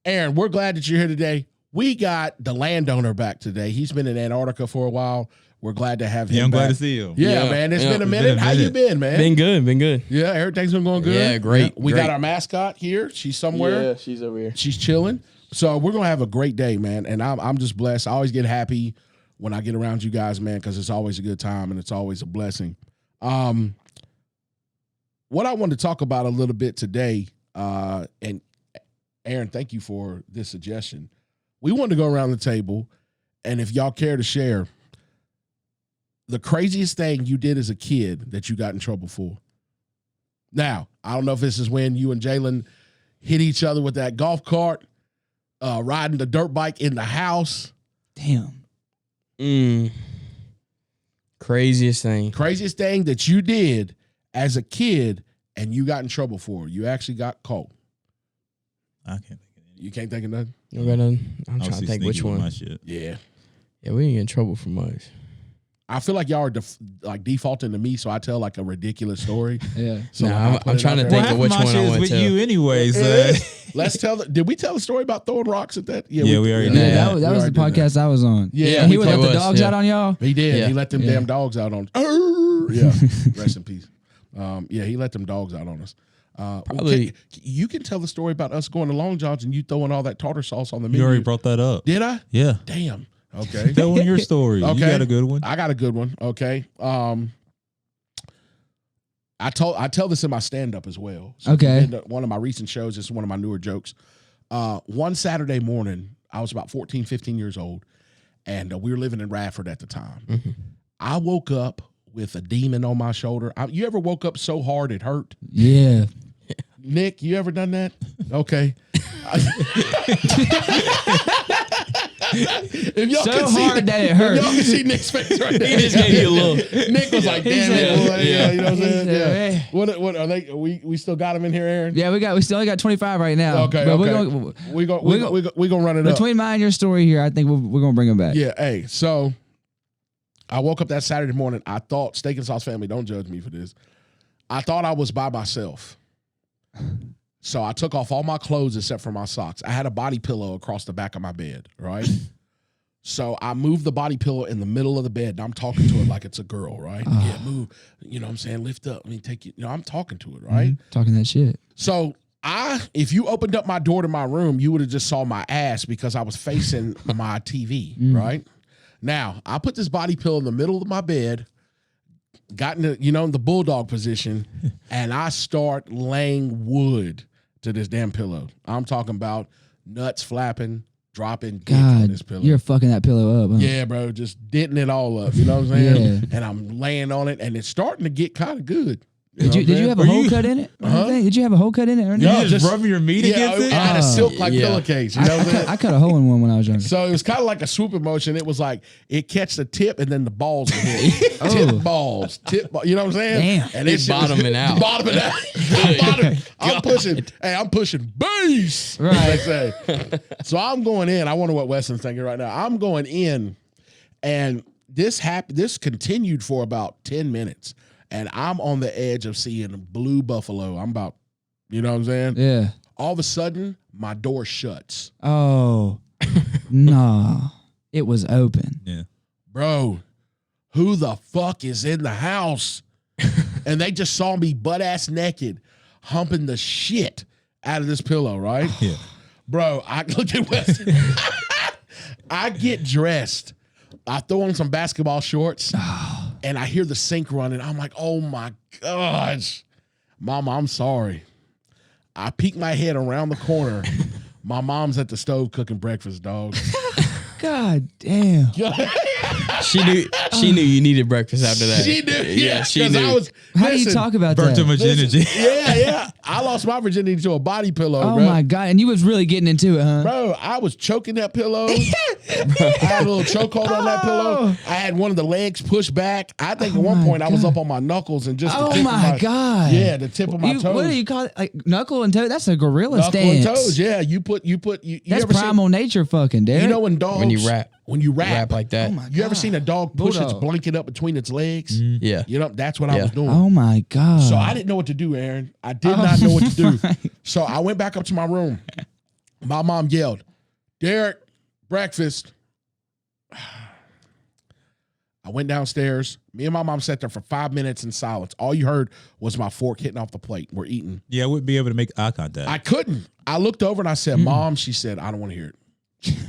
Aaron, we're glad that you're here today. We got the landowner back today. He's been in Antarctica for a while. We're glad to have him Yeah, I'm glad back. to see you. Yeah, Yeah, man. It's yeah. been a It's minute. been a How you minute. been, man? Been good. Yeah, everything's been going good. Yeah, great, We great. got our mascot here. She's somewhere. she's over here. She's chilling. So we're gonna have a great day, man. And I'm just blessed. I always get happy when I get around you guys, man, because it's always a good time and it's always a blessing. What I want to talk about a little bit today, and Aaron, thank you for this suggestion. We wanted to go around the table, and if y'all care to share, the craziest thing you did as a kid that you got in trouble for. Now, I don't know if this is when you and Jalen hit each other with that golf cart, riding the dirt bike in the house. Damn. Craziest thing. Craziest thing that you did as a kid and you got in trouble for. You actually got caught. I can't think of it. You can't think of nothing? You got none? I'm I was trying to too think which sneaky with one. my shit. Yeah. Yeah, we didn't get in trouble for much. I feel like y'all are like defaulting to me, so I tell like a ridiculous story. Yeah. So Nah, I'm trying to Well, think half of which my one shit I is want with to. you anyways. Let's tell. Did we tell the story about throwing rocks at that? Yeah, we already did. Yeah, Yeah, that was the already did that. podcast I was on. Yeah, and he we would let told the us, dogs yeah. out on y'all. He did. Yeah. He let them Yeah. damn dogs out on. Yeah, rest in peace. Yeah, he let them dogs out on us. Probably- you can tell the story about us going to Long John's and you throwing all that tartar sauce on the menu. You already brought that up. Did I? Yeah. Damn. Okay. Tell one your story. Okay. You got a good one. I got a good one. Okay. I tell this in my stand up as well. So Okay. one of my recent shows. This is one of my newer jokes. One Saturday morning, I was about 14, 15 years old, and we were living in Radford at the time. Mm-hmm. I woke up with a demon on my shoulder. You ever woke up so hard it hurt? Yeah. Nick, you ever done that? Okay. If y'all So can see hard that it hurt. If y'all can see Nick's face right there. He just gave you a look. Nick was like, "Damn said- it, boy." Yeah, you know what I'm He saying? said, Yeah. "Hey." What are they? We still got him in here, Aaron. Yeah, we still only got 25 right now. Okay. But Okay. we're gonna We gonna run it up. between mine and your story here, I think we're gonna bring them back. Yeah. Hey. So I woke up that Saturday morning. I thought Steak and Sauce family. Don't judge me for this. I thought I was by myself. So I took off all my clothes except for my socks. I had a body pillow across the back of my bed, right? So I moved the body pillow in the middle of the bed, and I'm talking to it like it's a girl, right? Yeah, move. You know what I'm saying? Lift up. Let me take you. You know, I'm talking to it, right? Talking that shit. So if you opened up my door to my room, you would have just saw my ass because I was facing my TV, right? Now, I put this body pillow in the middle of my bed, got in the bulldog position, and I start laying wood to this damn pillow. I'm talking about nuts flapping, dropping dick on God, this pillow. you're fucking that pillow up. Huh? Yeah, bro, just denting it all up. You know what I'm saying? Yeah. And I'm laying on it, and it's starting to get kind of good. Did you have a hole cut in it? Or anything? Did you have a hole cut in it? Or anything? Yeah, You just rubbing your meat against it? I had a silk like Yeah. pillowcase. You know what I'm saying? I cut a hole in one when I was younger. So it was kind of like a swooping motion. It was like it catch the tip and then the balls would hit. Tip balls, you know what I'm saying? Damn. And it's bottoming out. Bottoming out. I'm pushing. Hey, I'm pushing bass. Right. As they say. So I'm going in. I wonder what Weston's thinking right now. I'm going in, and this continued for about 10 minutes, and I'm on the edge of seeing blue buffalo. I'm about, you know what I'm saying? Yeah. All of a sudden, my door shuts. Oh. Nah. It was open. Yeah. Bro, who the fuck is in the house? And they just saw me butt ass naked, humping the shit out of this pillow, right? Yeah. Bro, I look at Weston. I get dressed. I throw on some basketball shorts, and I hear the sink running. I'm like, oh my gosh. Mama, I'm sorry. I peek my head around the corner. My mom's at the stove cooking breakfast, dog. God damn. She knew you needed breakfast after that. She knew. Yeah, she 'cause knew. How do you talk about Burnt that? too much energy. Yeah. I lost my virginity to a body pillow, Oh bro. my God. And you was really getting into it, huh? Bro, I was choking that pillow. I had a little chokehold on that pillow. I had one of the legs pushed back. I think at one my point I was God. up on my knuckles and just the Oh tip my of my God. Yeah, the tip of my toes. What do you call it? Like knuckle and toe? That's a gorilla Knuckle stance. and toes. Yeah, you That's ever primal nature fucking, Derek. you know when dogs When you rap. rap like that. Oh my you ever God. seen a dog push its Bulldog. blanket up between its legs? Yeah. You know, that's what I Yeah. was doing. Oh my God. So I didn't know what to do, Aaron. I did not know what to do. So I went back up to my room. My mom yelled, "Derek, breakfast." I went downstairs. Me and my mom sat there for 5 minutes in silence. All you heard was my fork hitting off the plate. We're eating. Yeah, I wouldn't be able to make eye contact. I couldn't. I looked over and I said, "Mom," she said, "I don't want to hear it."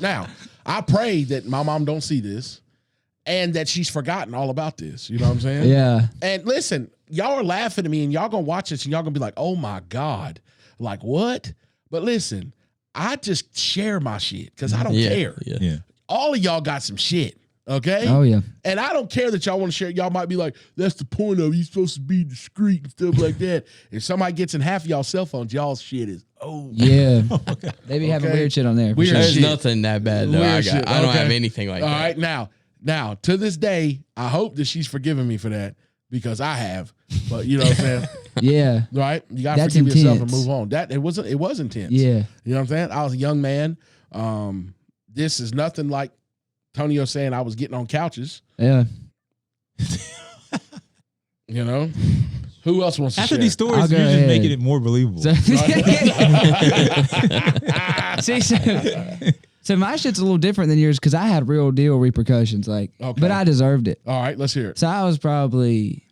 Now, I pray that my mom don't see this and that she's forgotten all about this. You know what I'm saying? Yeah. And listen, y'all are laughing at me and y'all gonna watch this and y'all gonna be like, oh my God. Like what? But listen, I just share my shit because I don't care. Yeah. yeah. All of y'all got some shit. Okay? Oh yeah. And I don't care that y'all want to share. Y'all might be like, that's the point of it. You're supposed to be discreet and stuff like that. If somebody gets in half of y'all's cell phones, y'all's shit is Yeah. They be having Okay. weird shit on there. for Weird sure. There's shit. nothing that bad though. Weird shit. I don't Okay. have anything like All that. right, now, to this day, I hope that she's forgiven me for that because I have. But you know what I'm saying? Yeah. Right? You gotta That's forgive yourself and intense. move on. It was intense. Yeah. You know what I'm saying? I was a young man. This is nothing like Tonio saying I was getting on couches. Yeah. You know, who else wants to After share? these stories, I'll you're go just ahead. making it more believable. So, See, so my shit's a little different than yours because I had real deal repercussions, like, Okay. but I deserved it. All right, let's hear it. So I was probably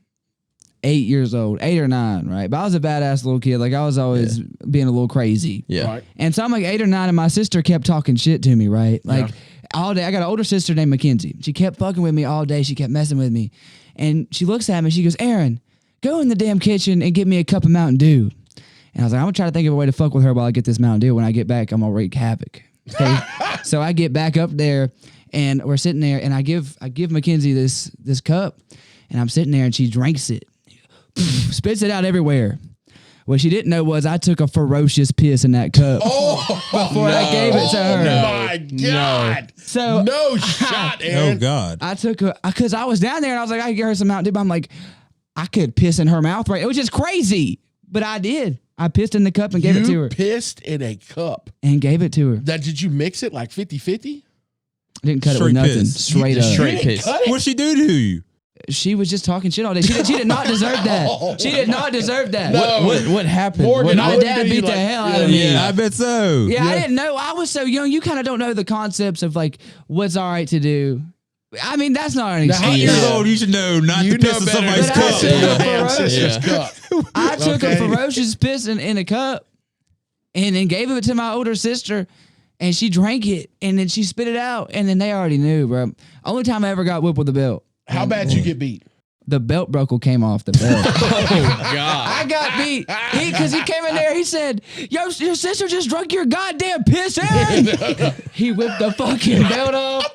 8 years old, 8 or 9, right? But I was a badass little kid. Like I was always being a little crazy. Yeah. All right. And so I'm like 8 or 9, and my sister kept talking shit to me, right? Like all day. I got an older sister named Mackenzie. She kept fucking with me all day. She kept messing with me. And she looks at me, she goes, Aaron, go in the damn kitchen and get me a cup of Mountain Dew. And I was like, I'm gonna try to think of a way to fuck with her while I get this Mountain Dew. When I get back, I'm gonna wreak havoc. Okay. So I get back up there and we're sitting there and I give Mackenzie this cup and I'm sitting there and she drinks it. Spits it out everywhere. What she didn't know was I took a ferocious piss in that cup before I gave it to her. Oh my God. So No shot, Oh Aaron. God. I took because I was down there and I was like, I could get her some Mountain Dew. But I'm like, I could piss in her mouth, right? It was just crazy. But I did. I pissed in the cup and gave it to You her. pissed in a cup. And gave it to her. Did you mix it like 50-50? Didn't cut it Straight with nothing. piss. Straight up. Straight piss. What'd she do to you? She was just talking shit all day. She did not deserve that. She did not deserve that. No. What happened? Morgan, My I wouldn't dad do you beat the like- hell out of me. Yeah, I bet so. Yeah, I didn't know. I was so young. You kind of don't know the concepts of like what's all right to do. I mean, that's not an Now, excuse. 8 years Yeah. old, you should know not You to piss know in better somebody's than But I to cup. piss in your said- damn sister's cup. I took Okay. a ferocious piss in a cup and then gave it to my older sister and she drank it and then she spit it out and then they already knew, bro. Only time I ever got whipped with a belt. How bad you get beat? The belt buckle came off the belt. Oh God. I got beat because he came in there. He said, "Yo, your sister just drunk your goddamn piss, Aaron." He whipped the fucking belt off.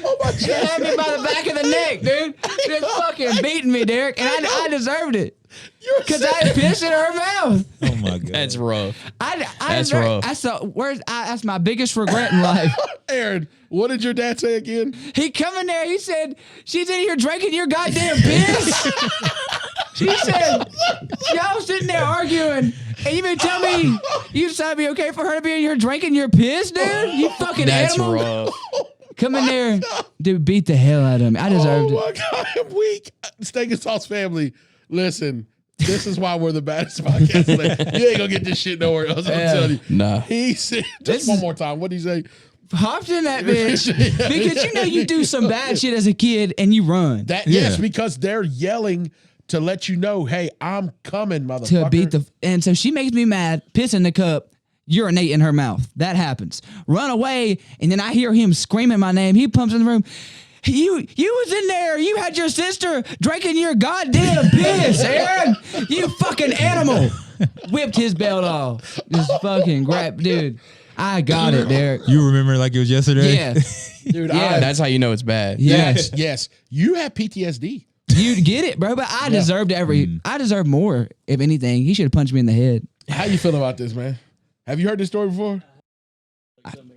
Oh my He had me by the back of the neck, dude. Just fucking beating me, Derek, and I deserved it because I had piss in her mouth. Oh my God. That's rough. I That's deserved, rough. that's my biggest regret in life. Aaron, what did your dad say again? He come in there. He said, "She's in here drinking your goddamn piss." She said, "Y'all sitting there arguing, and you mean tell me you decided to be okay for her to be in here drinking your piss, dude? You fucking That's animal." rough. Come in there, dude. Beat the hell out of me. I deserved Oh it. my God, I'm weak. Steak and Sauce family, listen. This is why we're the baddest podcast. Like, you ain't gonna get this shit nowhere else. I'm telling you. Nah. He said, just one more time. What did he say? Hopped in that bitch because you know you do some bad shit as a kid and you run That Yeah. yes, because they're yelling to let you know, hey, I'm coming, motherfucker. to beat the. And so she makes me mad. Piss in the cup. Urinate in her mouth. That happens. Run away, and then I hear him screaming my name. He pumps in the room. You was in there. You had your sister drinking your goddamn piss, Aaron. You fucking animal. Whipped his belt off. Just fucking grab, dude. I got it, Derek. You remember like it was yesterday? Yeah. dude. Yeah. That's how you know it's bad. Yes, yes. You have PTSD. You get it, bro. But I deserved I deserve more, if anything. He should have punched me in the head. How you feel about this, man? Have you heard this story before?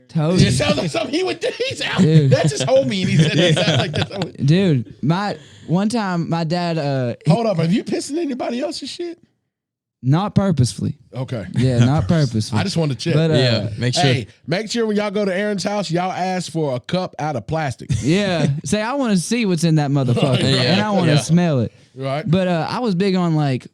Told you. It sounds like something he would do. He's out. Dude. That's his homie, and he said it sounds like this. Dude, one time my dad Hold up, have you pissed in anybody else's shit? not purposefully. Okay. Yeah, not purposefully. I just wanted to check. But Yeah. Make sure. Hey, make sure when y'all go to Aaron's house, y'all ask for a cup out of plastic. yeah. Say I want to see what's in that motherfucker. Yeah, And I want to yeah. smell it. Right? But I was big on like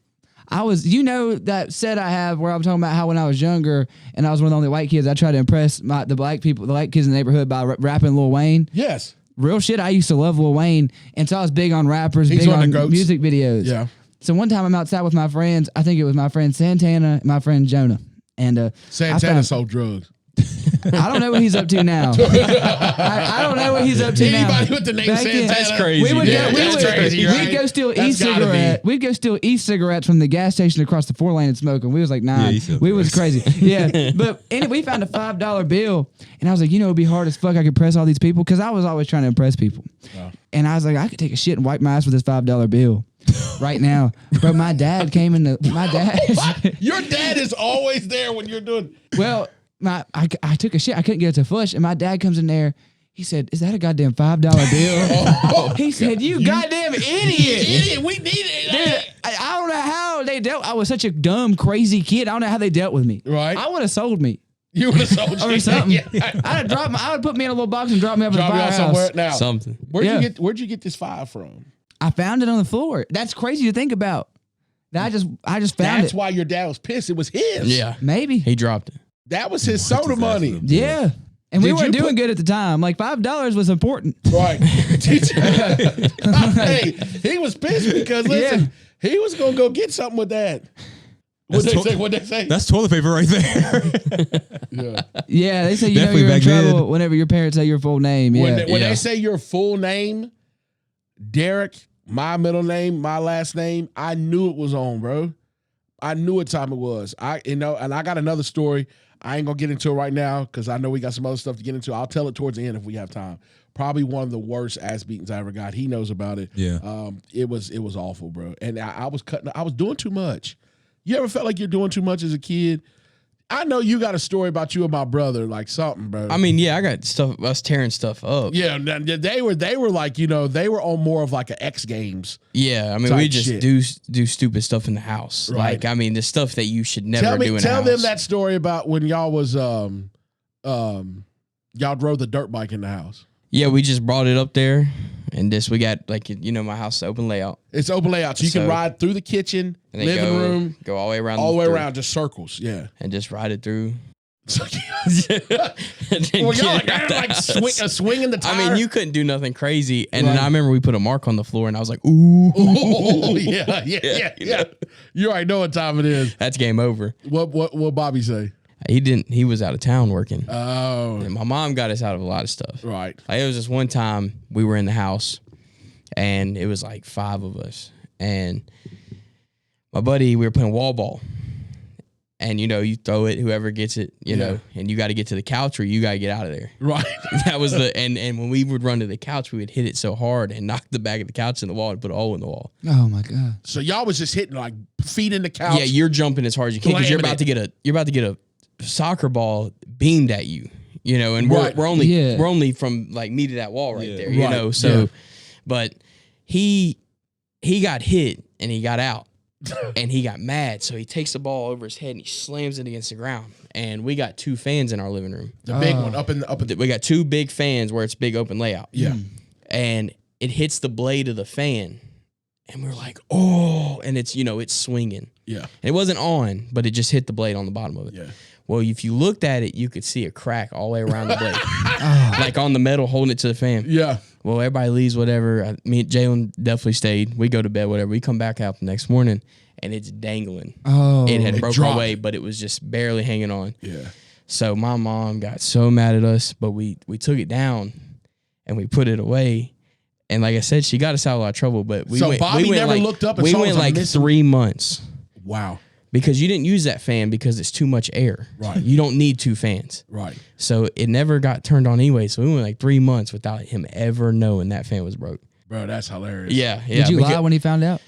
that set I have where I'm talking about how when I was younger and I was one of the only white kids, I tried to impress the black people, the white kids in the neighborhood by rapping Lil Wayne. Yes. Real shit, I used to love Lil Wayne. And so I was big on rappers, He's big one of on the goats. music videos. Yeah. So one time I'm outside with my friends. I think it was my friend Santana and my friend Jonah. And Santana sold drugs. I don't know what he's up to now. I don't know what he's up to now. Anybody with the name Back Santana. in- That's crazy. We would Yeah, go, we that's would, crazy, right? We'd go steal That's gotta e-cigarette. We'd go steal e-cigarettes from the gas station across the 4-lane and smoke them. We was like 9. Yeah, you still We was crazy. crazy. Yeah. But anyway, we found a $5 bill and I was like, you know, it'd be hard as fuck. I could impress all these people because I was always trying to impress people. And I was like, I could take a shit and wipe my ass with this $5 bill right now. Bro, my dad came in my dad. Your dad is always there when you're doing. Well, I took a shit. I couldn't get it to flush, and my dad comes in there. He said, "Is that a goddamn $5 bill?" He said, "You goddamn idiot! We need it. Dude, I don't know how they dealt. I was such a dumb, crazy kid. I don't know how they dealt with me. Right. I would have sold me. You would have sold or you something. Yeah. I would put me in a little box and drop me up Drop at the me off firehouse. somewhere now. Something. Where'd you get this file from? I found it on the floor. That's crazy to think about. I just found That's it. why your dad was pissed. It was his. Yeah. Maybe. He dropped it. That was his soda money. Yeah. And we Did weren't you doing put- good at the time. Like $5 was important. Right. Hey, he was pissed because listen, he was gonna go get something with that. What'd they say? That's toilet paper right there. Yeah. Yeah, they say you Definitely know you're in back then. trouble whenever your parents say your full name. Yeah. When Yeah. they say your full name, Derek, my middle name, my last name, I knew it was on, bro. I knew what time it was. And I got another story. I ain't gonna get into it right now because I know we got some other stuff to get into. I'll tell it towards the end if we have time. Probably one of the worst ass beatings I ever got. He knows about it. Yeah. It was awful, bro. And I was doing too much. You ever felt like you're doing too much as a kid? I know you got a story about you and my brother, like something, bro. I mean, yeah, I got stuff, us tearing stuff up. Yeah, they were like, they were on more of like a X Games. Yeah, I mean, Type we just shit. do stupid stuff in the house. Right. Like, I mean, the stuff that you should never do in the house. Tell them that story about when y'all was y'all drove the dirt bike in the house. Yeah, we just brought it up there, and we got like my house is open layout, It's open layout, so you can ride through the kitchen, and then living room, go all the way around, all the way around, just circles. Yeah. and just ride it through. Well, y'all like swinging the tire. I mean, you couldn't do nothing crazy, and Right. then I remember we put a mark on the floor, and I was like, "Ooh, Oh, yeah. You already know what time it is. that's game over." What Bobby say? He didn't. He was out of town working, Oh, and my mom got us out of a lot of stuff. right. Like, it was just one time we were in the house, and it was like 5 of us, and my buddy, we were playing wall ball, and you throw it, whoever gets it, you know, and you got to get to the couch or you got to get out of there. Right. That was and when we would run to the couch, we would hit it so hard and knock the back of the couch in the wall and put a hole in the wall. Oh my God. So y'all was just hitting like feet in the couch. Yeah, you're jumping as hard as you can because you're Slamming about to get a soccer ball beamed at you, and Right. we're only from like me to that wall right there, Right. So, Yeah. but he got hit and he got out. And he got mad, so he takes the ball over his head and he slams it against the ground. And we got 2 fans in our living room. The big one up in the. We got 2 big fans where it's big open layout. Yeah. And it hits the blade of the fan, and we're like, "Oh!" And it's it's swinging. Yeah. And it wasn't on, but it just hit the blade on the bottom of it. Yeah. Well, if you looked at it, you could see a crack all the way around the blade, like on the metal holding it to the fan. Yeah. Well, everybody leaves, whatever. Me and Jalen definitely stayed. We go to bed, whatever. We come back out the next morning, and it's dangling. Oh. It had It broke dropped. away, but it was just barely hanging on. Yeah. So my mom got so mad at us, but we took it down, and we put it away. And like I said, she got us out of a lot of trouble. But Bobby never looked up and we saw went us like missing. 3 months. Wow. Because you didn't use that fan because it's too much air. Right. You don't need 2 fans. Right. So it never got turned on anyway. So we went like 3 months without him ever knowing that fan was broke. Bro, that's hilarious. Yeah. Did you lie when he found out?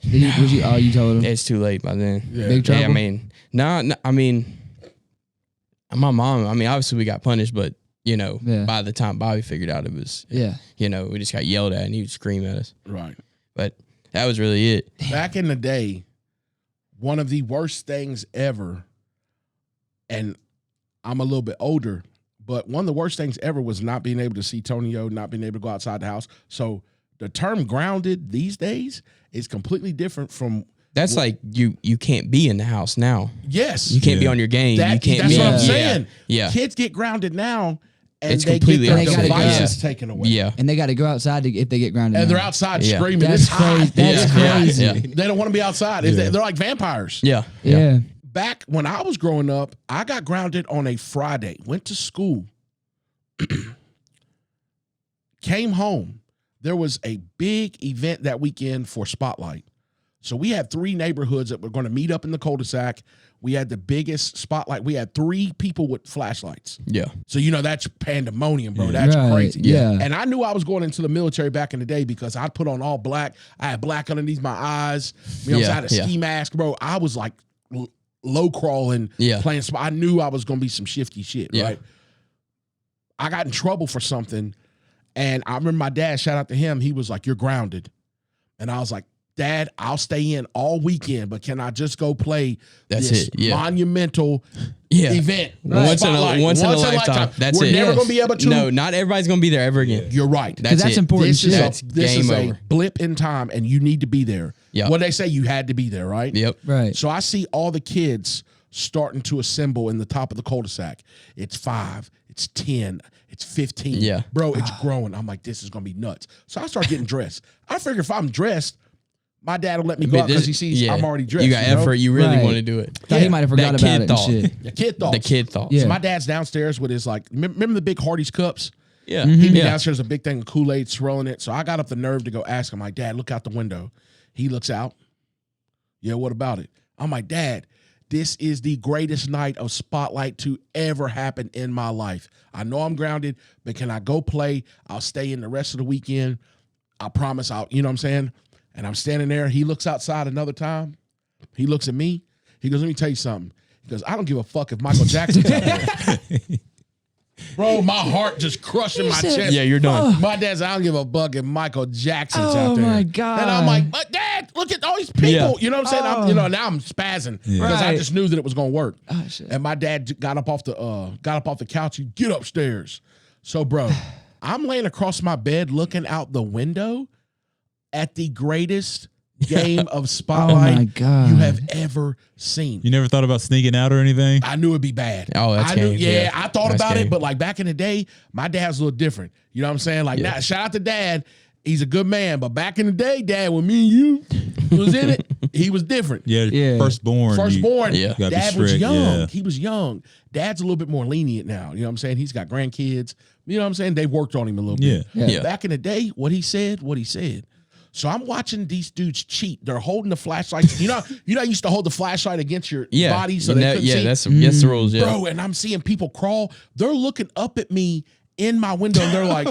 You told him? It's too late by then. Yeah. Big trouble? Yeah, I mean, no, I mean, my mom, obviously we got punished, but, by the time Bobby figured out it was, Yeah. we just got yelled at and he would scream at us. Right. But that was really it. Back in the day, one of the worst things ever, and I'm a little bit older, but one of the worst things ever was not being able to see Tonyo, not being able to go outside the house. So the term grounded these days is completely different from. That's like you can't be in the house now. Yes. You can't be on your game. You can't that's be. what I'm Yeah. saying. Yeah. Kids get grounded now and It's they get completely their opposite. devices taken away. Yeah. And they got to go outside if they get grounded. And now. they're outside Yeah. screaming. That's It's hot. crazy. That's Yeah. crazy. Yeah. They don't want to be outside. They're like vampires. Yeah. Yeah. Back when I was growing up, I got grounded on a Friday, went to school, came home. There was a big event that weekend for Spotlight. So we had 3 neighborhoods that were going to meet up in the cul-de-sac. We had the biggest spotlight. We had 3 people with flashlights. Yeah. So, that's pandemonium, bro. That's Right, crazy. yeah. And I knew I was going into the military back in the day because I put on all black. I had black underneath my eyes. I had a ski mask, bro. I was like low crawling, playing. I knew I was going to be some shifty shit, right? I got in trouble for something. And I remember my dad, shout out to him. He was like, "You're grounded." And I was like, "Dad, I'll stay in all weekend, but can I just go play this monumental event. Once in a lifetime. That's We're it. never gonna be able to. No, not everybody's gonna be there ever again. You're right. Because that's it. important This shit. is Game a over. blip in time, and you need to be there. Yep. What they say, you had to be there, right? Yep. Right. So I see all the kids starting to assemble in the top of the cul-de-sac. It's 5, it's 10, it's 15. Yeah. Bro, it's growing. I'm like, this is gonna be nuts. So I start getting dressed. I figure if I'm dressed, my dad will let me go out because he sees I'm already dressed. You got effort. You really want to do it. Thought he might have forgot That about kid it and thought. shit. The kid thoughts. The kid thoughts. Yeah. So my dad's downstairs with his remember the big Hardee's cups? Yeah. He'd be Yeah. downstairs, a big thing of Kool-Aid, swirling it. So I got up the nerve to go ask him, like, Dad, look out the window. He looks out. Yeah, what about it? I'm like, Dad, this is the greatest night of Spotlight to ever happen in my life. I know I'm grounded, but can I go play? I'll stay in the rest of the weekend. I promise I'll, you know what I'm saying? And I'm standing there. He looks outside another time. He looks at me. He goes, let me tell you something. He goes, I don't give a fuck if Michael Jackson's out there. Bro, my heart just crushed in my chest. Yeah, you're done. My dad's, I don't give a fuck if Michael Jackson's out there. Oh, my God. And I'm like, but Dad, look at all these people. Yeah. You know what I'm saying? Now I'm spazzing because I just knew that it was going to work. Oh, shit. And my dad got up off the couch. He get upstairs. So, bro, I'm laying across my bed looking out the window at the greatest game of Spotlight Oh, my God. you have ever seen. You never thought about sneaking out or anything? I knew it'd be bad. Oh, that's I knew, game. yeah, Yeah. I thought That's about it, game. but like back in the day, my dad's a little different. You know what I'm saying? Like now, shout out to Dad. He's a good man, but back in the day, Dad, when me and you was in it, he was different. Yeah. Firstborn. Firstborn, Yeah. gotta be Dad was strict, young. yeah. He was young. Dad's a little bit more lenient now. You know what I'm saying? He's got grandkids. You know what I'm saying? They worked on him a little bit. Yeah. Yeah. Back in the day, what he said. So I'm watching these dudes cheat. They're holding the flashlights. You know, I used to hold the flashlight against your body so they couldn't see. That's the rules. Yeah. Bro, and I'm seeing people crawl. They're looking up at me in my window, and they're like,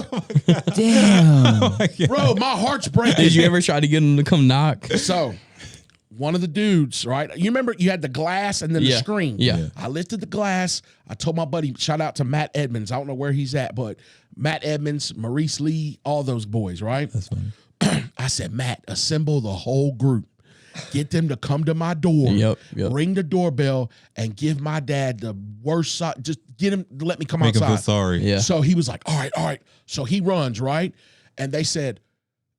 Damn. bro, my heart's breaking. Did you ever try to get them to come knock? So, one of the dudes, right? You remember you had the glass and then the Yeah. screen. Yeah. I lifted the glass. I told my buddy, shout out to Matt Edmonds. I don't know where he's at, but Matt Edmonds, Maurice Lee, all those boys, right? That's funny. I said, Matt, assemble the whole group. Get them to come to my door. Yep. Ring the doorbell and give my dad the worst side. Just get him to let me come Make him outside. feel sorry. Yeah. So he was like, all right. So he runs, right? And they said,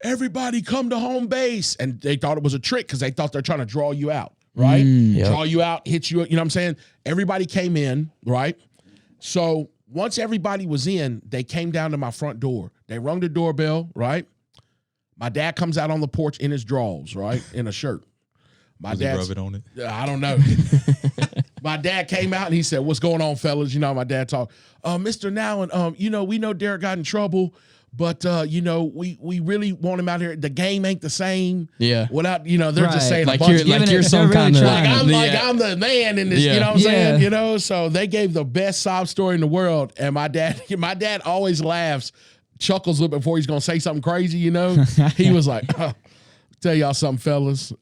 everybody come to home base. And they thought it was a trick because they thought they're trying to draw you out, right? Yep. Draw you out, hit you, you know what I'm saying? Everybody came in, right? So once everybody was in, they came down to my front door. They rung the doorbell, right? My dad comes out on the porch in his drawers, right? In a shirt. My Does he dad, rub it on it? I don't know. My dad came out and he said, what's going on, fellas? You know, my dad talked, Mr. Nowlin, you know, we know Derek got in trouble, but, you know, we really want him out here. The game ain't the same. Yeah. Without, you know, they're Right. just saying Like a bunch you're of like you're they're some really kind of trying. I'm the man in this, Yeah. you know what I'm saying? Yeah. You know, so they gave the best sob story in the world. And my dad always laughs, chuckles a little before he's gonna say something crazy, you know. He was like, tell y'all something, fellas.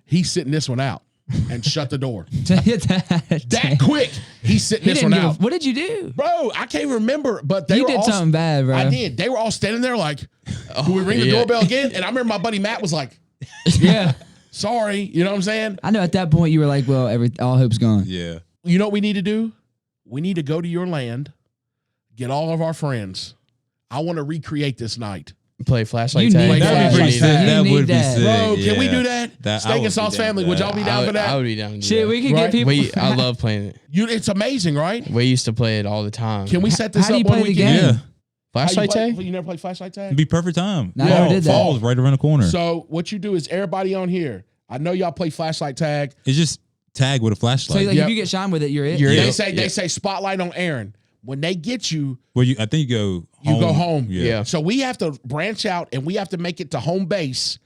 He's sitting this one out and shut the door. That quick, he's sitting He this didn't one give a, out. what did you do? Bro, I can't remember, but they You were did all, something bad, bro. I did. They were all standing there like, do we ring the yeah. doorbell again? And I remember my buddy Matt was like, Yeah. sorry, you know what I'm saying? I know at that point you were like, well, all hope's gone. Yeah. You know what we need to do? We need to go to your land, get all of our friends. I want to recreate this night. Play flashlight You tag. need That'd be pretty You sick. That need would be that. sick. Bro, can we yeah. do that? I Steak would and sauce be down family, for would that. y'all be down for that? I would be down to do Shit, that. we could Right? get people. I love playing it. It's amazing, right? We used to play it all the time. Can we set this How do up you one play the weekend? game? Yeah. How you Flashlight play- tag? You never play flashlight tag? It'd be perfect time. I never did that. Fall's right around the corner. So what you do is everybody on here, I know y'all play flashlight tag. It's just tag with a So flashlight. like, Yep. if you get shine with it, you're it. You're They it. say spotlight on Aaron. When they get you, Well, I think you go home. you go home. Yeah. So we have to branch out and we have to make it to home base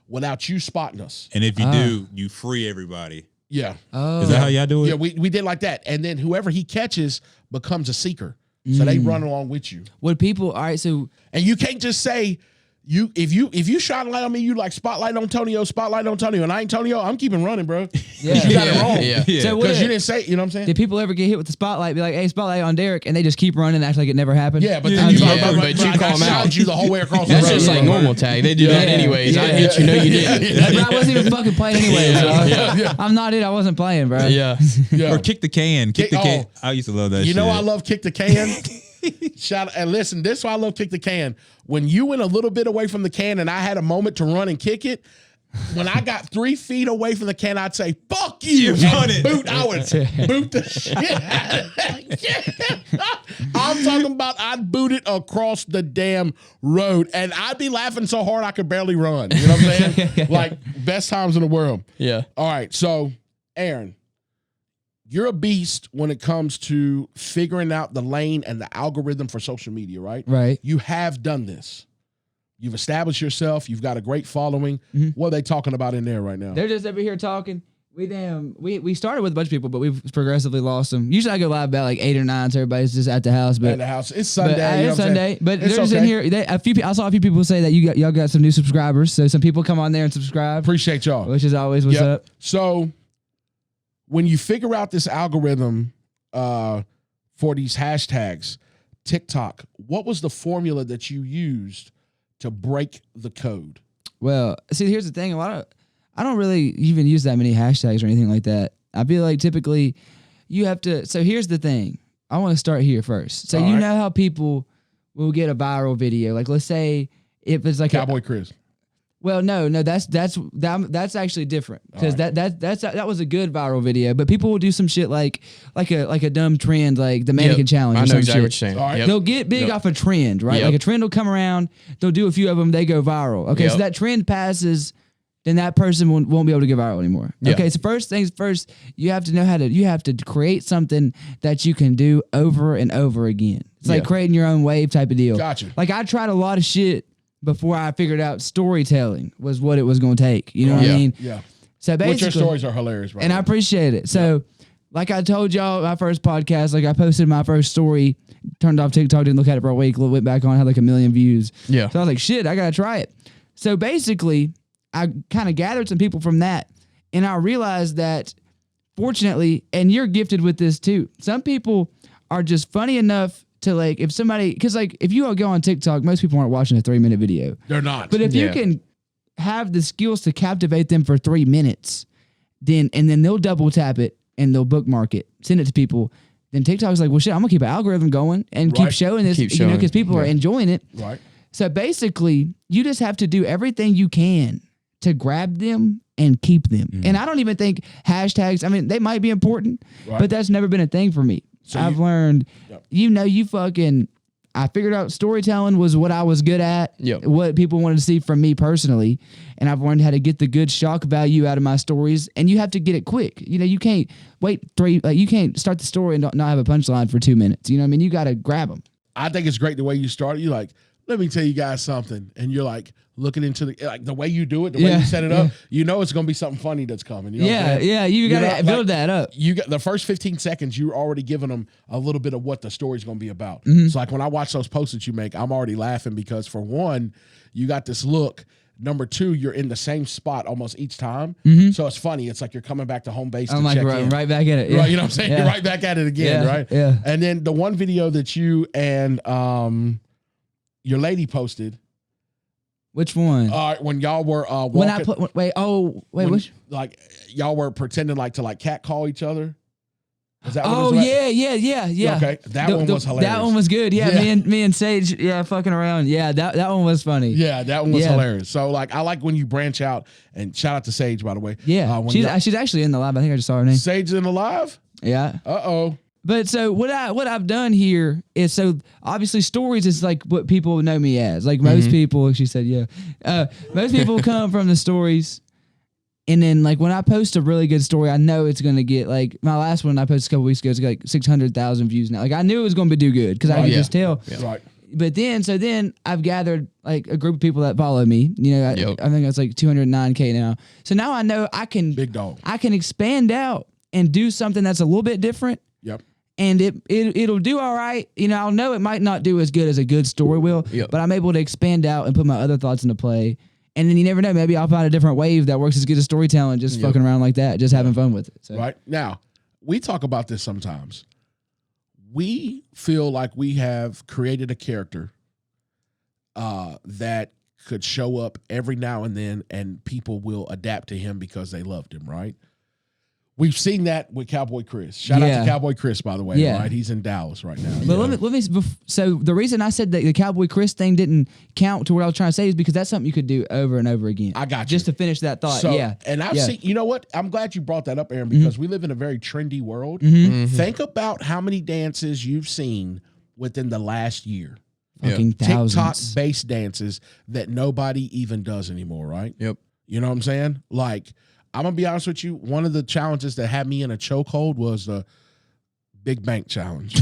without you spotting us. And if you do, you free everybody. Yeah. Oh. Is that how y'all do it? Yeah, we did like that. And then whoever he catches becomes a seeker. So they run along with you. Would people? All right. So And you can't just say, if you shine a light on me, you like spotlight on Tonio, and I ain't Tonio, I'm keeping running, bro. Yeah. You got it wrong. Yeah. So Because you didn't say, you know what I'm saying? did people ever get hit with the spotlight? Be like, "Hey, spotlight on Derek," and they just keep running, and act like it never happened. Yeah, but Yeah, then you yeah, but you call them out. you the whole way across the That's road. just like normal tag. They do that anyways. I hit you, no, you didn't. Bro, I wasn't even fucking playing anyway. Yeah, I'm not it. I wasn't playing, bro. Yeah. Yeah. Or kick the can. Kick the can. Oh. I used to love that You shit. know I love kick the can. Shout and listen, this is why I love kick the can. When you went a little bit away from the can and I had a moment to run and kick it, when I got 3 feet away from the can, I'd say, "Fuck you!" run And it. boot. I would boot the shit out of that. I'm talking about I'd boot it across the damn road, and I'd be laughing so hard I could barely run. You know what I'm saying? Like best times in the world. Yeah. All right, so Aaron, you're a beast when it comes to figuring out the lane and the algorithm for social media, right? Right. You have done this. You've established yourself. You've got a great following. What are they talking about in there right now? They're just over here talking. We started with a bunch of people, but we've progressively lost them. Usually I go live about like 8 or 9, so everybody's just at the house. But At the house. It's Sunday. But, you know it's what I'm Sunday. saying? But It's they're just in here. I saw a few people say that y'all got some new subscribers. So some people come on there and subscribe, Appreciate y'all. which is always what's Yep. up. So when you figure out this algorithm for these hashtags, TikTok, what was the formula that you used to break the code? Well, see, here's the thing. I don't really even use that many hashtags or anything like that. I feel like typically you have to. So here's the thing. I want to start here first. So All you right. know how people will get a viral video. Like let's say if it's like Cowboy Chris. Well, no, that's actually different because that was a good viral video. But people will do some shit like a dumb trend like the mannequin challenge. I or know some exactly shit. what you're saying. All right. Yep. They'll get big off a trend, right? Yep. Like a trend will come around, they'll do a few of them, they go viral. Okay, so Yep. that trend passes, then that person won't be able to get viral anymore. Yeah. Okay, so first things first, you have to create something that you can do over and over again. It's like Yeah. creating your own wave type of deal. Gotcha. Like I tried a lot of shit before I figured out storytelling was what it was going to take. You know what I Yeah. mean? Yeah. So Which your basically, stories are hilarious, bro. and I appreciate it. So, like I told y'all, my first podcast, like I posted my first story, turned off TikTok, didn't look at it for a week, went back on, had like 1 million views. Yeah. So I was like, shit, I gotta try it. So basically, I kind of gathered some people from that, and I realized that, fortunately, and you're gifted with this too. Some people are just funny enough to like if somebody, because like if you all go on TikTok, most people aren't watching a 3-minute video. They're not. But if you Yeah. can have the skills to captivate them for 3 minutes, then they'll double tap it and they'll bookmark it, send it to people. Then TikTok's like, well, shit, I'm gonna keep an algorithm going and keep Right. showing this, Keep you know, showing. because people are enjoying it. Right. So basically, you just have to do everything you can to grab them and keep them. And I don't even think hashtags, I mean, they might be important, Right. but that's never been a thing for me. So I've learned, Yep. I figured out storytelling was what I was good at, Yep. what people wanted to see from me personally. And I've learned how to get the good shock value out of my stories. And you have to get it quick. You know, you can't you can't start the story and not have a punchline for 2 minutes. You know what I mean? You got to grab them. I think it's great the way you started. You're like, let me tell you guys something. And you're like looking into the way you do it, the way Yeah, you set it up, you know it's gonna be something funny that's coming. You know what I'm saying? Yeah. You got to know, build that up. You got the first 15 seconds, you're already giving them a little bit of what the story's gonna be about. Mm-hmm. So like when I watch those posts that you make, I'm already laughing because for one, you got this look. Number two, you're in the same spot almost each time. So it's funny. It's like you're coming back to home base I'm to like check in. right back at it. Yeah. Right, you know what I'm saying? Yeah. You're right back at it again, Yeah, right? yeah. And then the one video that you and your lady posted, Which one? when y'all were walking, when I put, when, which? like y'all were pretending like to like catcall each other. Is that what Oh it was? yeah. Okay, that one was hilarious. That one was good. Yeah, Yeah. me and Sage, fucking around. Yeah, that one was funny. Yeah, that one was Yeah. hilarious. So like, I like when you branch out. And shout out to Sage, by the way. Yeah, when y'all- she's actually in the live. I think I just saw her name. Sage in the live. Yeah. Uh-oh. But so what I've done here is, so obviously stories is like what people know me as. Like most people, she said, most people come from the stories. And then like when I post a really good story, I know it's gonna get, like my last one I posted a couple weeks ago, it's got like 600,000 views now. Like I knew it was gonna do good because I could yeah. just tell. Right. But then I've gathered like a group of people that follow me. You know, Yep. I think it's like 209K now. So now I know I can Big dog. I can expand out and do something that's a little bit different. Yep. and it'll do all right. You know, I'll know it might not do as good as a good story will, Yep. but I'm able to expand out and put my other thoughts into play. And then you never know, maybe I'll find a different wave that works as good as storytelling, just fucking around like that, just having fun with it. So. Right now, we talk about this sometimes. We feel like we have created a character that could show up every now and then, and people will adapt to him because they loved him, right? We've seen that with Cowboy Chris. Shout out to Cowboy Chris, by the way. Yeah. Right? He's in Dallas right now. But let me. So the reason I said that the Cowboy Chris thing didn't count to what I was trying to say is because that's something you could do over and over again. I got you. Just to finish that thought. So, yeah. And I've seen, you know what? I'm glad you brought that up, Aaron, Mm-hmm. because we live in a very trendy world. Think about how many dances you've seen within the last year. Fucking thousands. TikTok-based dances that nobody even does anymore, right? Yep. You know what I'm saying? Like, I'm going to be honest with you. One of the challenges that had me in a chokehold was the Big Bank Challenge.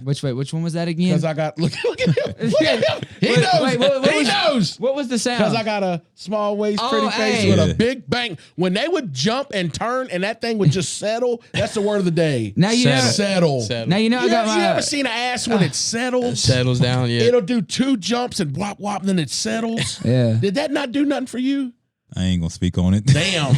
Which one was that again? Because I got, look at him. Look at him. He Wait, knows. what He knows. What was the sound? Because I got a small waist, pretty face hey. with a big bang. When they would jump and turn and that thing would just settle, that's the word of the day. Now you know. Settle. Now you know I got You my. ever seen an ass when it settles? Settles down. Yeah. It'll do 2 jumps and whop, whop, and then it settles. Yeah. Did that not do nothing for you? I ain't gonna speak on it. Damn.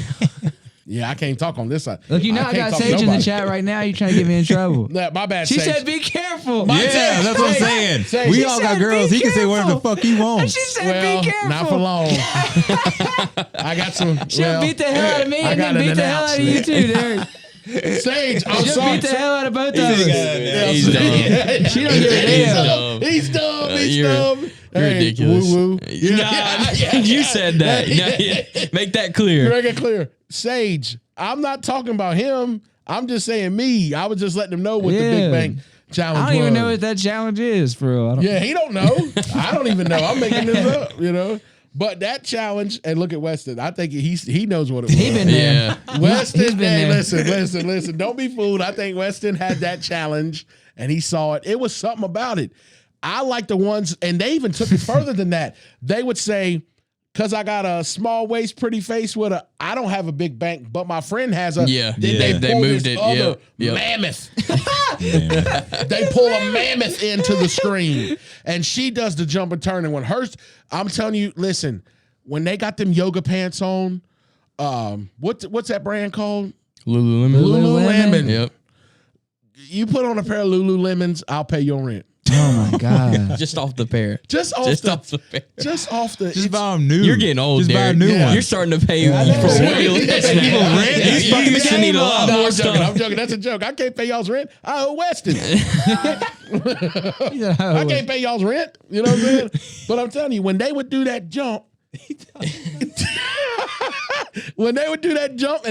Yeah, I can't talk on this side. Look, you know I can't got talk to Sage in the nobody. chat right now. You trying to get me in trouble? Nah, my bad, She Sage. said, "Be careful." Yeah, that's what I'm saying. Say- We She all said, got girls. "Be He can say whatever the careful." fuck he wants. She said, Well, "Be careful." not for long. I got some. She'll beat the hell out of me I and got then an beat the hell out of you too, Derek. Sage, I'm She'll sorry. beat the hell out of both of us. He's dumb. She don't give a He's damn. dumb. He's dumb. He's You're- dumb. You're ridiculous. Woo woo. You said that. Make that clear. Make it clear. Sage, I'm not talking about him. I'm just saying me. I was just letting him know what the Yeah. Big Bang Challenge was. I don't even know what that challenge is, for real. I don't- Yeah, he don't know. I don't even know. I'm making this up, you know. But that challenge, and look at Weston. I think he knows what it was. He been there. Yeah. Weston, He's been hey, there. listen. Don't be fooled. I think Weston had that challenge and he saw it. It was something about it. I like the ones, and they even took it further than that. They would say, because I got a small waist, pretty face with a, I don't have a big bank, but my friend has a. Yeah. Then Yeah. they They pull moved this it. other Yep. mammoth. Damn. They pull a mammoth into the screen, and she does the jump and turn. And when hers, I'm telling you, listen, when they got them yoga pants on, what's that brand called? Lululemon. Lululemon. Yep. You put on a pair of Lululemons, I'll pay your rent. Oh my god. Just off the pair. Just off the pair. just off the. Just buy them new. You're getting old, Just buy a Derek. new one. You're starting to pay for way less Yeah. now. You used to need a lot No, more I'm joking. stuff. I'm joking. That's a joke. I can't pay y'all's rent. I owe Weston. Oh, I can't pay y'all's rent. You know what I'm saying? But I'm telling you, when they would do that jump, and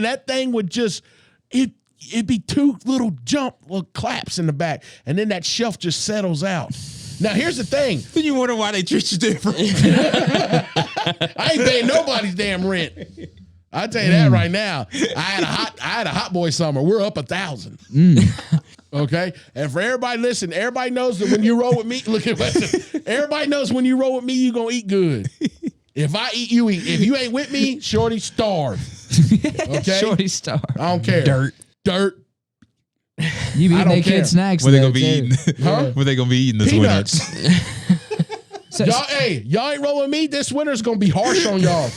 that thing would just it'd be 2 little claps in the back, and then that shelf just settles out. Now here's the thing. Then you wonder why they treat you different. I ain't paying nobody's damn rent. I'll tell you that right now. I had a hot boy summer. We're up 1,000. Okay? And for everybody listen, everybody knows that when you roll with me, look at Weston. Everybody knows when you roll with me, you gonna eat good. If I eat, you eat. If you ain't with me, shorty, starve. Okay? Shorty star. I don't care. Dirt. You be I eating don't their care. kids snacks. What they though, gonna be too. eating? Huh? What they gonna be eating this Peanuts. winter? So, Y'all ain't rolling with me. This winter's gonna be harsh on y'all.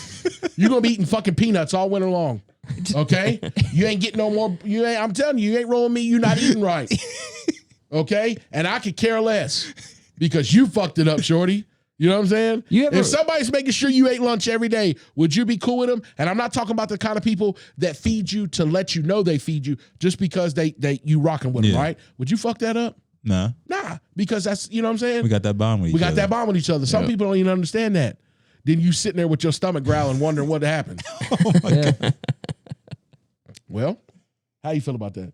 You're gonna be eating fucking peanuts all winter long. Okay? You ain't getting no more. I'm telling you, you ain't rolling with me, you not eating right. Okay? And I could care less because you fucked it up, shorty. You know what I'm saying? If somebody's making sure you ate lunch every day, would you be cool with them? And I'm not talking about the kind of people that feed you to let you know they feed you just because you rocking with them, Yeah. right? Would you fuck that up? Nah, Nah, because that's, you know what I'm saying? we got that bond with We got that bond with each other. Some Yep. people don't even understand that. Then you sitting there with your stomach growling, wondering what happened. yeah. Well, how you feel about that?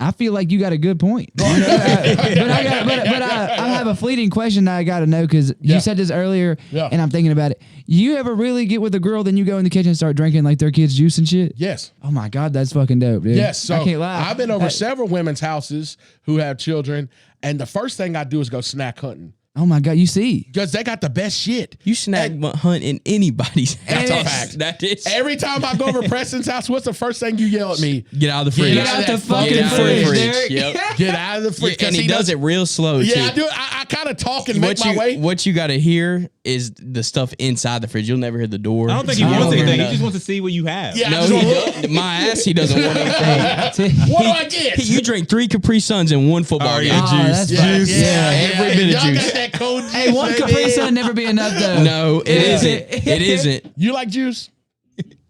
I feel like you got a good point. But I have a fleeting question that I got to know because Yeah. you said this earlier, Yeah. and I'm thinking about it. You ever really get with a girl, then you go in the kitchen and start drinking like their kids' juice and shit? Yes. Oh my god, that's fucking dope, dude. Yes. So I can't lie. I've been over several women's houses who have children, and the first thing I do is go snack hunting. Oh my God, you see. Because they got the best shit. You snag hunt in anybody's That's a house. fact. That is. Every time I go over Preston's house, what's the first thing you yell at me? Get out of the fridge. Get out the that fucking Get out of the fridge, fridge. Derek. Yep. Get out of the fridge. And he does it real slow, Yeah, too. I do. I kind of talk and make my way. What you got to hear is the stuff inside the fridge. You'll never hear the door. I don't think he Oh, wants anything. no. He just wants to see what you have. Yeah. No, my ass, he doesn't want anything. What do I get? You drink 3 Capri Suns in one football game. Oh, that's Yeah, juice. Every bit of Y'all juice. got that cold juice. Hey, one right Capri there. Sun never be enough though. No, it isn't. It isn't. You like juice?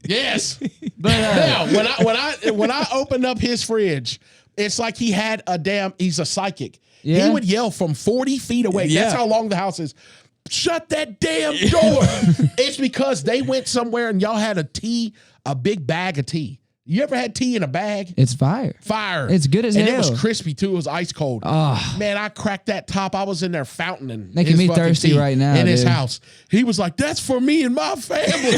Yes. But Now, when I opened up his fridge, it's like he had he's a psychic. Yeah. He would yell from 40 feet away. Yeah. That's how long the house is. Shut that damn door. It's because they went somewhere and y'all had a big bag of tea. You ever had tea in a bag? it's fire. Fire. It's good as and hell. it was crispy too. It was ice cold. Oh. Man, I cracked that top. I was in there fountaining. Making his me fucking thirsty tea right now, in his dude. house. He was like, "That's for me and my family."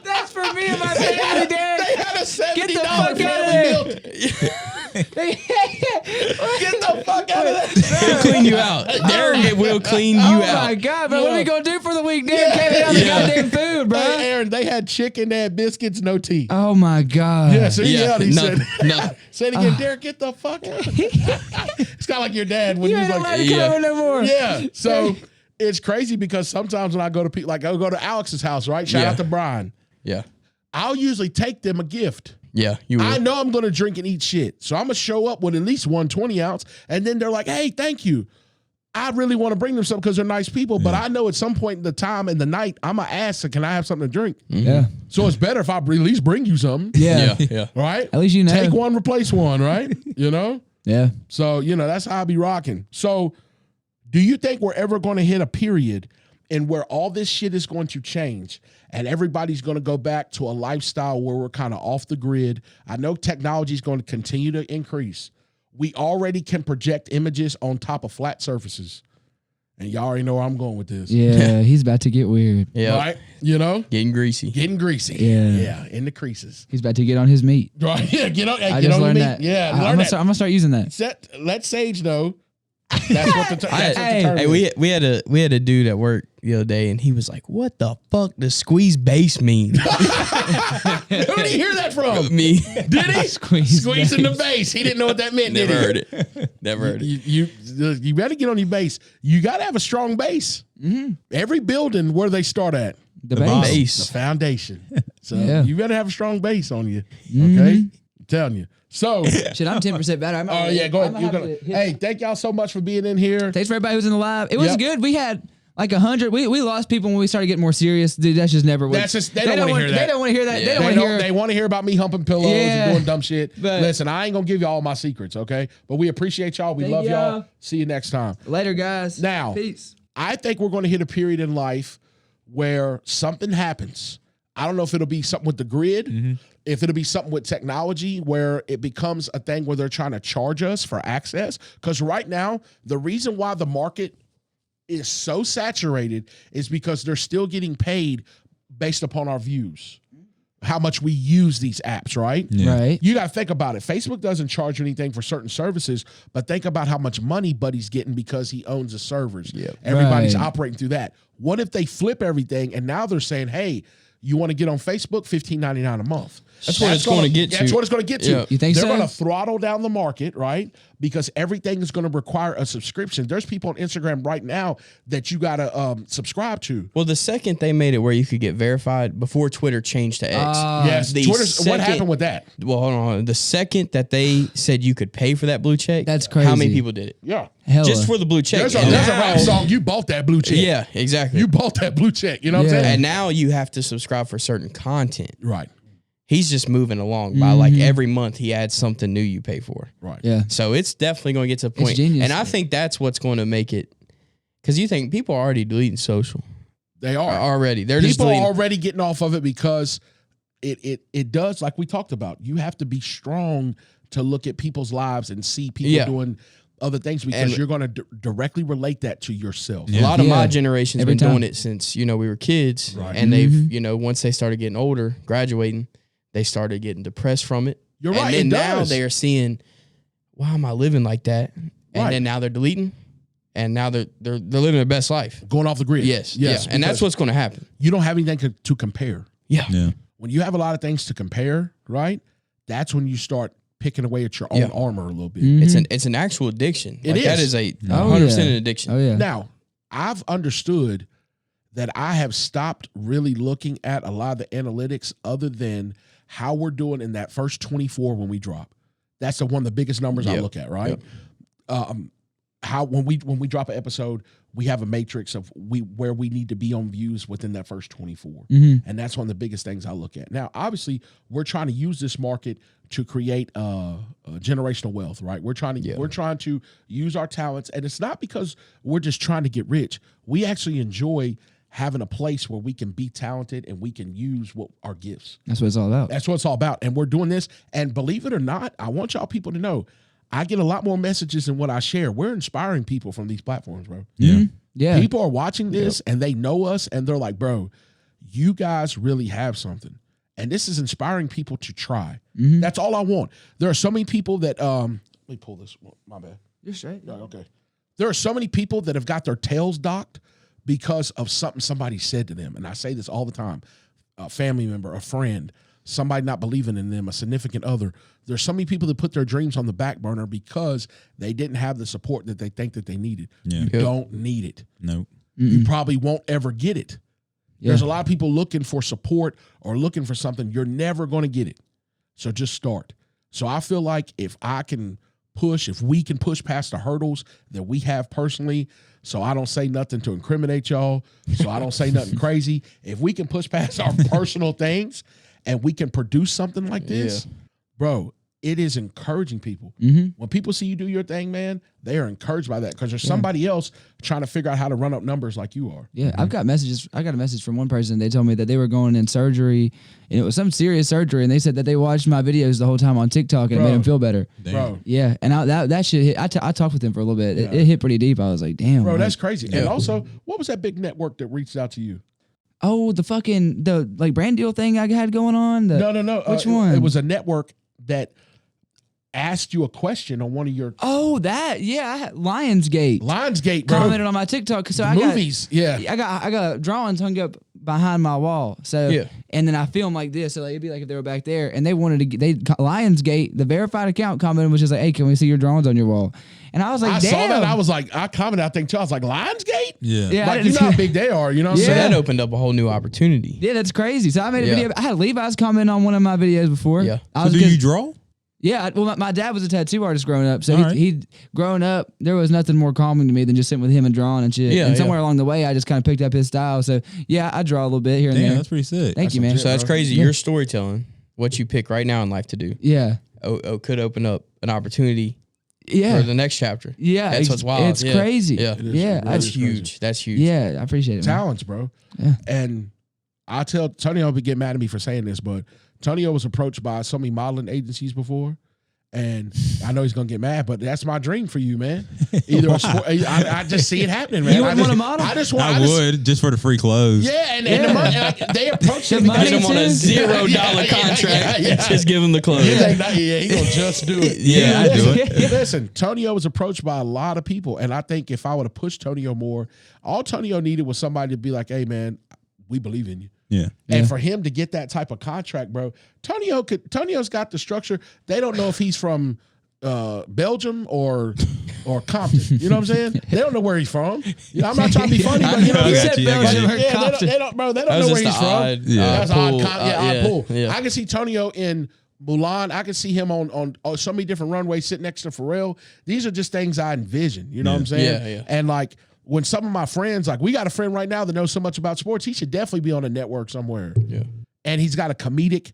That's for me and my family, Derek. They had a $70 Get the fuck family outta meal. Get the fuck out of that. He'll clean you out. Derek will clean you Oh out. my God, bro. What are we Yeah. gonna do for the week, Derek? Can't eat all the goddamn food, bro. Hey, Aaron, they had chicken, they had biscuits, no tea. Oh my God. Yeah, so he yelled. He nothing, said, nothing. "Say it again, Derek. Get the fuck out." It's kind of like your dad when You he was ain't allowed like, to come in no more. "Yeah." So it's crazy because sometimes when I go to people, like I go to Alex's house, right? Shout Yeah. out to Brian. Yeah. I'll usually take them a gift. Yeah, you will. I know I'm going to drink and eat shit. So I'm going to show up with at least 120 ounce. And then they're like, "Hey, thank you. I really want to bring them something because they're nice people." But I know at some point in the time in the night, I'm going to ask, "Can I have something to drink?" Yeah. So it's better if I at least bring you something. Yeah. yeah. Right? At least you know. Take one, replace one, right? You know? Yeah. So, that's how I be rocking. So do you think we're ever going to hit a period in where all this shit is going to change and everybody's going to go back to a lifestyle where we're kind of off the grid? I know technology is going to continue to increase. We already can project images on top of flat surfaces. And y'all already know where I'm going with this. Yeah. He's about to get weird. Yeah. Right? Getting greasy. Getting greasy. Yeah. Yeah, in the creases. He's about to get on his meat. Right? Yeah, get on, I get just on the learned meat. that. Yeah, I'm learn gonna that. start, I'm gonna start using that. Let Sage know. That's what the term Hey, is. we had a dude at work the other day, and he was like, "What the fuck does squeeze base mean?" Who did he hear that from? Me. Did he? Squeeze Squeezing the base. He didn't know what that meant, Never did he? heard it. Never heard it. You better get on your base. You got to have a strong base. Every building, where do they start at? The bottom. base. The Base. foundation. So Yeah. you better have a strong base on you. Okay? I'm telling you. So, Shit, I'm 10% better. oh, yeah, go ahead. You're gonna, hey, thank y'all so much for being in here. Thanks for everybody who's in the live. It was Yep. good. We had like 100. We lost people when we started getting more serious. Dude, that's just never. That's just, they don't want to hear that. They don't want to hear that. Yeah. They don't They want to hear. They want to hear about me humping pillows Yeah. and doing dumb shit. But- Listen, I ain't gonna give you all my secrets, okay? But we appreciate y'all. We Thank love y'all. y'all. See you next time. Later, guys. Now, Peace. I think we're going to hit a period in life where something happens. I don't know if it'll be something with the grid, if it'll be something with technology where it becomes a thing where they're trying to charge us for access. Because right now, the reason why the market is so saturated is because they're still getting paid based upon our views, how much we use these apps, right? Right. You got to think about it. Facebook doesn't charge you anything for certain services, but think about how much money Buddy's getting because he owns the servers. Everybody's Right. operating through that. What if they flip everything and now they're saying, "Hey, you want to get on Facebook? $15.99 a month." That's what it's gonna get That's to. what it's going to get to. Yeah. You think they're so? going to throttle down the market, right? Because everything is going to require a subscription. There's people on Instagram right now that you got to subscribe to. Well, the second they made it where you could get verified before Twitter changed to X. Yes, the Twitter's. What second- happened with that? Well, hold on. The second that they said you could pay for that blue check, That's How many crazy. people did it? Yeah, Hella. Just for the blue check. there's a And rap now- song. You bought that blue check. Yeah, exactly. You bought that blue check. You know what I'm Yeah. saying? And now you have to subscribe for certain content. Right, He's just moving along by like every month he adds something new you pay for. right. Yeah. So it's definitely going to get to a point. genius. And I think that's what's going to make it. Because you think people are already deleting social. They are. Already. They're just People are deleting. already getting off of it because it does, like we talked about. You have to be strong to look at people's lives and see people Yeah. doing other things because And- you're going to directly relate that to yourself. A lot of my Yeah. generation's Every been time. doing it since, we were kids. Right. And they've, once they started getting older, graduating, they started getting depressed from it. You're And right. then It now does. they are seeing, why am I living like that? And Right. then now they're deleting. and now they're living their best life. Going off the grid. Yes. Yes. Yeah. And that's because what's going to happen. you don't have anything to compare. Yeah. Yeah. When you have a lot of things to compare, right? That's when you start picking away at your own armor a little bit. It's an actual addiction. It That is. is a Oh, 100% yeah. an addiction. Oh yeah. Now, I've understood that I have stopped really looking at a lot of the analytics other than how we're doing in that first 24 when we drop. That's one of the biggest numbers I Yep. look at, right? How when we drop an episode, we have a matrix of where we need to be on views within that first 24. And that's one of the biggest things I look at. Now, obviously, we're trying to use this market to create generational wealth, right? We're trying to use our talents, and it's not because we're just trying to get rich. We actually enjoy having a place where we can be talented and we can use our gifts. That's what it's all about. That's what it's all about. And we're doing this. And believe it or not, I want y'all people to know, I get a lot more messages than what I share. We're inspiring people from these platforms, bro. Yeah. Yeah. People are watching this and they know us and they're like, bro, you guys really have something. And this is inspiring people to try. That's all I want. There are so many people that, let me pull this. My bad. You're straight. No, okay. There are so many people that have got their tails docked because of something somebody said to them. And I say this all the time. A family member, a friend, somebody not believing in them, a significant other. There's so many people that put their dreams on the back burner because they didn't have the support that they think that they needed. Yeah. You don't need it. Nope. You probably won't ever get it. There's a lot of people looking for support or looking for something. You're never going to get it. So just start. So I feel like if we can push past the hurdles that we have personally, so I don't say nothing to incriminate y'all, so I don't say nothing crazy. If we can push past our personal things and we can produce something like this, bro, it is encouraging people. When people see you do your thing, man, they are encouraged by that because there's somebody else trying to figure out how to run up numbers like you are. Yeah, I've got messages. I got a message from one person. They told me that they were going in surgery, and it was some serious surgery, and they said that they watched my videos the whole time on TikTok, and it made them feel better. Bro, Yeah, and that shit hit. I talked with them for a little bit. It hit pretty deep. I was like, damn. bro, like, that's crazy. And also, what was that big network that reached out to you? oh, the like brand deal thing I had going on. No. Which one? It was a network that asked you a question on one of your Oh, that I had Lionsgate Lionsgate, bro. commented on my TikTok. So Movies, I got drawings hung up behind my wall. So and then I film like this. So like, it'd be like if they were back there, and they wanted to Lionsgate, the verified account commented, was just like, hey, can we see your drawings on your wall? And I was like, I damn. saw that. I was like, I commented, I think too. I was like, Lionsgate? Yeah. Like, you know how big they are, you know what I'm So saying? that opened up a whole new opportunity. Yeah, that's crazy. So I made a Yeah. video. I had Levi's comment on one of my videos before. Yeah. I So was do you draw? Yeah, well, my dad was a tattoo artist growing up, so All right. he growing up, there was nothing more calming to me than just sitting with him and drawing and shit. Yeah, and somewhere along the way, I just kind of picked up his style. So yeah, I draw a little bit here and Damn, there. that's pretty sick. Thank you, man. legit. So that's bro. crazy. Yeah. Your storytelling, what you pick right now in life to do, Yeah, could open up an opportunity yeah, for the next chapter. yeah. That's what's wild. It's Yeah. crazy. Yeah. It is. Yeah, It That's is crazy. huge. That's huge. Yeah, I appreciate it, man. Talents, bro. Yeah. And I tell Tony, I'll be getting mad at me for saying this, but Tonio was approached by so many modeling agencies before. And I know he's gonna get mad, but that's my dream for you, man. Either a sport, I just see it happening, man. You wouldn't want to model? I just want. I would just for the free clothes. Yeah, and the money, like, they approached him. money Get him on a $0 contract. Just give him the clothes. Yeah, he gonna just do it. Yeah, I do it. Listen, Tonio was approached by a lot of people, and I think if I would have pushed Tonio more, all Tonio needed was somebody to be like, "Hey, man, we believe in you." Yeah. And for him to get that type of contract, bro, Tonio's got the structure. They don't know if he's from Belgium or Compton. You know what I'm saying? They don't know where he's from. You know, I'm not trying to be funny, but you know what I'm I saying? got you, I got Belgium you. or Yeah, Compton. they don't, bro. They don't That was know where just he's from. odd, That's odd. pull. Odd pull. Yeah. I can see Tonio in Mulan. I can see him on so many different runways sitting next to Pharrell. These are just things I envision. You know what I'm saying? Yeah, yeah. And like when some of my friends, like we got a friend right now that knows so much about sports, he should definitely be on a network somewhere. Yeah. And he's got a comedic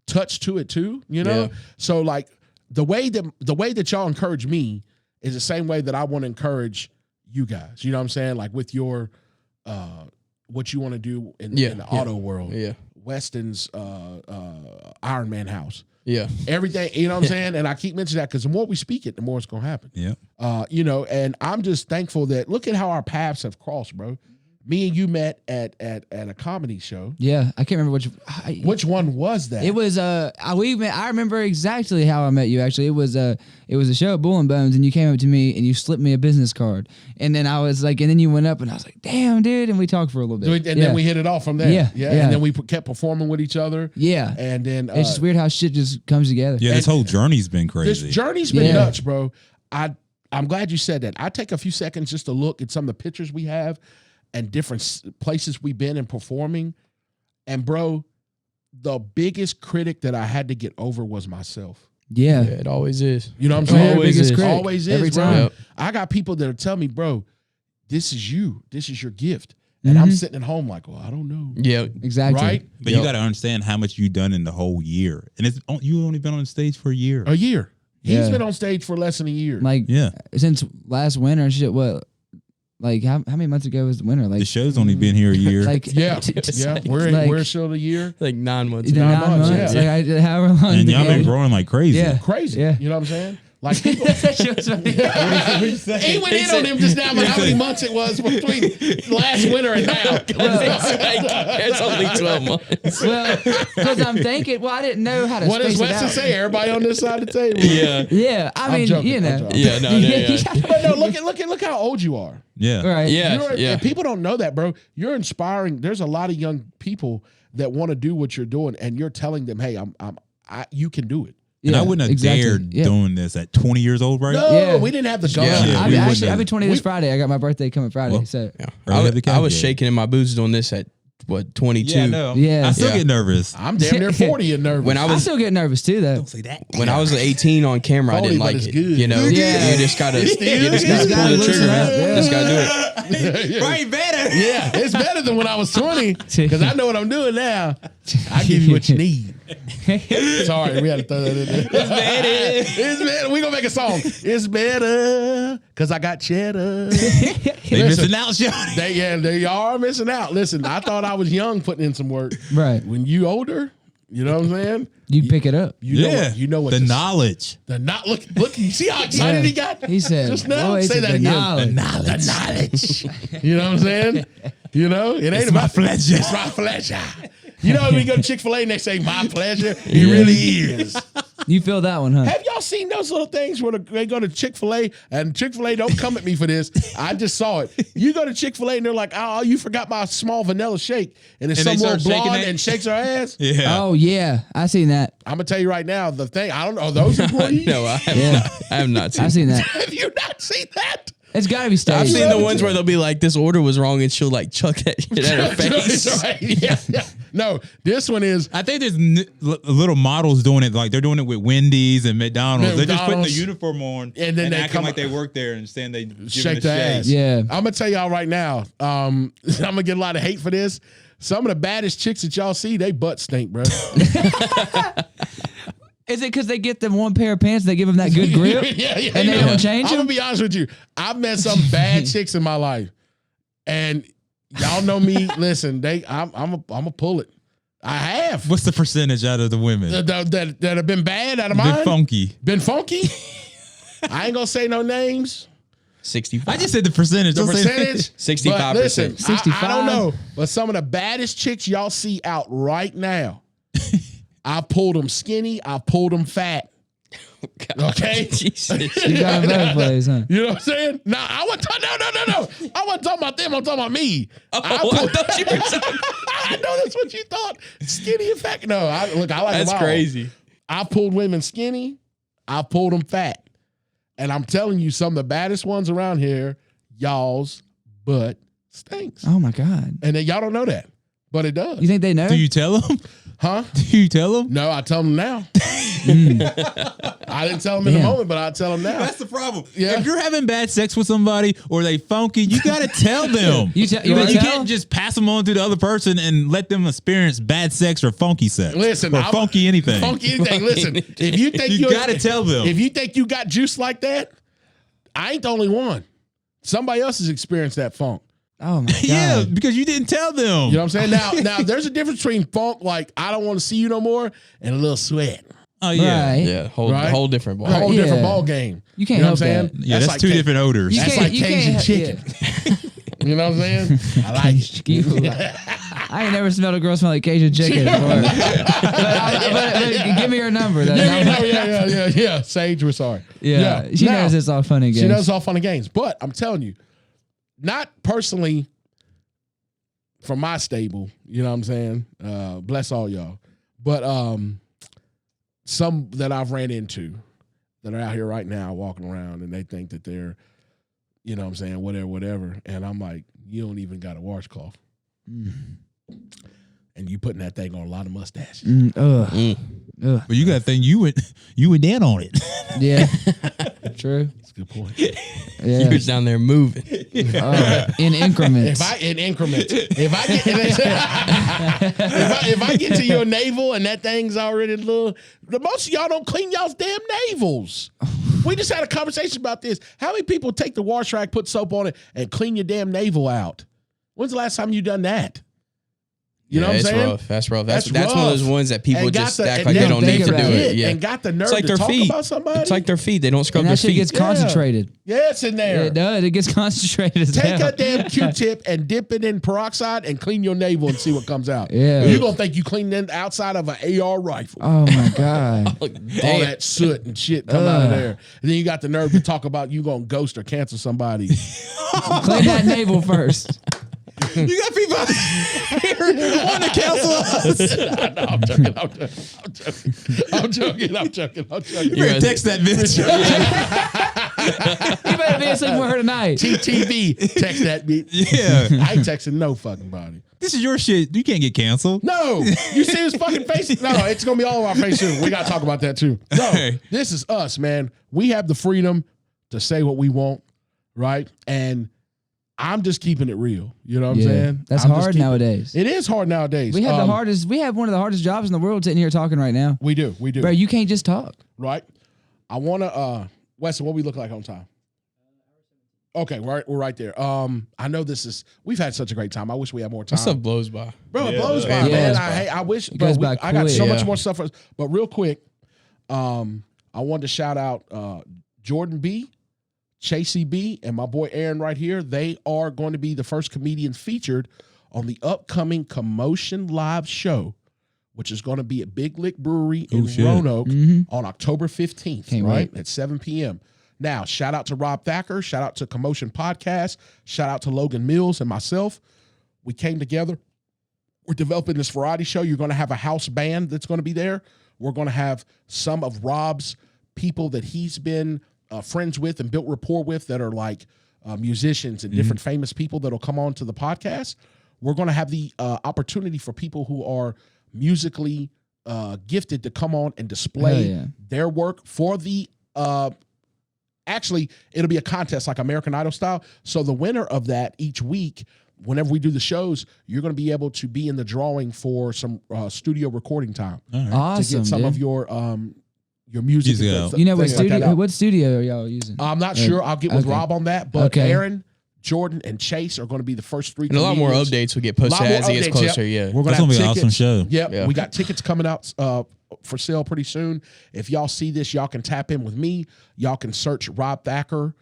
touch to it too. You know, Yeah. so like the way that y'all encourage me is the same way that I want to encourage you guys. You know what I'm saying? Like with your what you want to do in the auto world. Yeah. Weston's Iron Man house. Yeah. Everything, you know what I'm saying? And I keep mentioning that because the more we speak it, the more it's gonna happen. Yeah. You know, and I'm just thankful that look at how our paths have crossed, bro. Me and you met at a comedy show. Yeah, I can't remember Which one was that? It was I remember exactly how I met you. Actually, it was a show at Bull and Bones, and you came up to me and you slipped me a business card, and then I was like, and then you went up, and I was like, damn, dude, and we talked for a little bit, and then we hit it off from there. Yeah. And then we kept performing with each other. Yeah, and then it's just weird how shit just comes together. Yeah, this whole journey's been crazy. This journey's been nuts, bro. I'm glad you said that. I take a few seconds just to look at some of the pictures we have and different places we've been and performing. And bro, the biggest critic that I had to get over was myself. Yeah, it always is. You know what I'm saying? Always is. Always is, Every bro. time. Yep. I got people that are telling me, bro, this is you. This is your gift. And I'm sitting at home like, well, I don't know. Yeah, exactly. Right? But you got to understand how much you've done in the whole year. And it's you only been on stage for a year. A year. He's Yeah. been on stage for less than a year. Like, Yeah. since last winter and shit. What? Like how many months ago was the winter? Like The show's only been here a year. like yeah. Yeah. We're still a year. like 9 months. the 9 months. yeah. Like I did however long. and the y'all been game- growing like crazy. Yeah. Crazy. Yeah. You know what I'm saying? Like people That shit was funny. he went in on him just now, but how many months it was between last winter and now. It's only 12 months. Well, because I'm thinking, I didn't know how to What does space it Weston out. say? Everybody on this side of the table. Yeah. Yeah, I mean, joking, you I'm know. joking. Yeah, no, yeah. But no, look how old you are. Yeah. Right. Yeah. And people don't know that, bro. You're inspiring. There's a lot of young people that want to do what you're doing, and you're telling them, "Hey, you can do it." And I Yeah, wouldn't have exactly. dared Yeah. doing this at 20 years old, right? No, Yeah. we didn't have the gun. Yeah. I'll we be wouldn't actually, I'll be have. 20 this Friday. I got my birthday coming Friday. Well, So Yeah. Early I of the was calendar. shaking in my boots doing this at what 22. Yeah, I know. Yeah. I still Yeah. get nervous. I'm damn near 40 and nervous. When I I was still get nervous too, though. Say that. when I was 18 on camera, I Funny, didn't but like it's it. good. You know, Yeah. you just gotta It's still you just good. gotta pull the Loosen trigger, up, man. yeah. Just gotta do it. Right, better. yeah, it's better than when I was 20 because I know what I'm doing now. I give you what you need. Sorry, we had to throw that in there. It's better. We gonna make a song. It's better because I got cheddar. They missing out, Johnny. They are missing out. Listen, I thought I was young putting in some work. Right. When you older, you know what I'm saying? You pick it up. You know what the to- knowledge. The not look. You see how excited he got? He said, just now. boy, he Say said that the again. knowledge. The knowledge. You know what I'm saying? You know, it ain't It's about my pleasure. It's my pleasure. You know, when we go to Chick-fil-A and they say my pleasure, it really is. You feel that one, huh? Have y'all seen those little things where they go to Chick-fil-A and Chick-fil-A don't come at me for this? I just saw it. You go to Chick-fil-A and they're like, oh, you forgot my small vanilla shake. And it's And they some little start shaking blonde it? and shakes her ass. Yeah. Oh yeah, I seen that. I'm going to tell you right now, the thing, I don't know, are those employees? No, I have Yeah. not. I have not seen. I seen that. Have you not seen that? It's got to be I've staged. seen the ones where they'll be like, "This order was wrong," and she'll like chuck that shit at her face. That's right. Yeah. No, this one is I think there's little models doing it. Like they're doing it with Wendy's and McDonald's. They're just putting the McDonald's. uniform on And then they acting come- like they work there and saying they give shake it the a shake. ass. Yeah. I'm gonna tell y'all right now. I'm gonna get a lot of hate for this. Some of the baddest chicks that y'all see, they butt stink, bro. Is it because they get them one pair of pants, they give them that good grip, yeah. and they don't change I'm them? gonna be honest with you. I've met some bad chicks in my life, and y'all know me. Listen, I'm a pull it. I have What's the percentage out of the women? that have been bad out of Been mine. funky. Been funky. I ain't gonna say no names. 65. I just said the percentage. The Don't say- percentage, 65%. But listen, 65. I don't know, but some of the baddest chicks y'all see out right now, I pulled them skinny, I pulled them fat. Okay, Jesus. You got them both ways, huh? you know what I'm saying? No, I wasn't. No. I wasn't talking about them. I'm talking about me. I thought you were saying- I know that's what you thought. Skinny and fat. No, I like. That's them all. crazy. I pulled women skinny. I pulled them fat. And I'm telling you, some of the baddest ones around here, y'all's butt stinks. Oh my God. And then y'all don't know that, but it does. You think they know? Do you tell them? Huh? Do you tell them? No, I tell them now. I didn't tell them in the Damn. moment, but I tell them now. That's the problem. Yeah. If you're having bad sex with somebody or they funky, you gotta tell them. You Right? You tell? can't just pass them on to the other person and let them experience bad sex or funky sex. Listen, or funky anything. Funky anything. Listen, if you think You gotta tell them. If you think you got juice like that, I ain't the only one. Somebody else has experienced that funk. Oh my God. Yeah, because you didn't tell them. You know what I'm saying? Now there's a difference between funk, like I don't want to see you no more, and a little sweat. Oh yeah. Right. Yeah, Right? whole different ball. A whole Yeah. different ball game. You can't know help what I'm saying? that. Yeah, that's like two Ca- different odors. You That's can't- like you Cajun can't- chicken. You know what I'm saying? I like it. I ain't never smelled a girl smell like Cajun chicken before. but give me her number. Yeah. Sage, we're sorry. Yeah. She knows it's all fun and games. She knows it's all fun and games. But I'm telling you, not personally from my stable, you know what I'm saying? Bless all y'all. But some that I've ran into that are out here right now walking around and they think that they're, you know what I'm saying, whatever. And I'm like, you don't even got a washcloth. And you putting that thing on a lot of mustaches. But you got to think you were down on it. Yeah. True. That's a good point. Yeah. You was down there moving. In increments. If I get to your navel and that thing's already a little, most of y'all don't clean y'all's damn navels. We just had a conversation about this. How many people take the wash rag, put soap on it, and clean your damn navel out? When's the last time you done that? You know what I'm saying? Rough. That's rough. That's rough. one of those ones that people just act like they they don't don't need to do think about it. Yeah. And got the nerve It's like to their talk feet. about somebody. It's like their feet. They don't scrub And their that shit feet. gets concentrated. Yeah, it's in there. It does. It gets concentrated as Take hell. a damn Q-tip and dip it in peroxide and clean your navel and see what comes out. Yeah. You're going to think you cleaned the outside of an AR rifle. Oh, my God. All that soot and shit come out of there. And then you got the nerve to talk about you going to ghost or cancel somebody. Clean that navel first. You got people out here want to cancel us. No, I'm joking. You better text that bitch. You better be asleep with her tonight. TTV, text that bitch. Yeah. I ain't texting no fucking body. This is your shit. You can't get canceled. No, you see his fucking face? No, it's going to be all over our face soon. We got to talk about that too. No, this is us, man. We have the freedom to say what we want, right? And I'm just keeping it real. You know what I'm saying? That's I'm just hard keeping- nowadays. It is hard nowadays. We have we have one of the hardest jobs in the world sitting here talking right now. We do. Bro, you can't just talk. Right? I want to, Weston, what we look like on time? Okay, we're right there. I know we've had such a great time. I wish we had more time. That stuff blows by. Bro, it blows by, Yeah. man. I wish, bro, goes by I got so quick. much more stuff. But real quick, I wanted to shout out Jordan B, Chasey B, and my boy Aaron right here. They are going to be the first comedians featured on the upcoming Commotion Live show, which is going to be at Big Lick Brewery in Roanoke on October 15th, Can't right? wait. At 7 p.m. Now, shout out to Rob Thacker. Shout out to Commotion Podcast. Shout out to Logan Mills and myself. We came together. We're developing this variety show. You're going to have a house band that's going to be there. We're going to have some of Rob's people that he's been friends with and built rapport with that are like musicians and different famous people that'll come on to the podcast. We're going to have the opportunity for people who are musically gifted to come on and display their work for the actually, it'll be a contest like American Idol style. So the winner of that each week, whenever we do the shows, you're going to be able to be in the drawing for some studio recording time Awesome. to get some of your music. Music and out. th- You know what things like that studio? out. What studio are y'all using? I'm not sure. I'll get with Okay. Rob on that. But Okay. Aaron, Jordan, and Chase are going to be the first three. And a lot more comedians. updates will get posted Lot more as it gets updates, closer. yep. Yeah. We're That's gonna gonna be have an awesome tickets. show. Yep, Yeah. we got tickets coming out for sale pretty soon. If y'all see this, y'all can tap in with me. Y'all can search Rob Thacker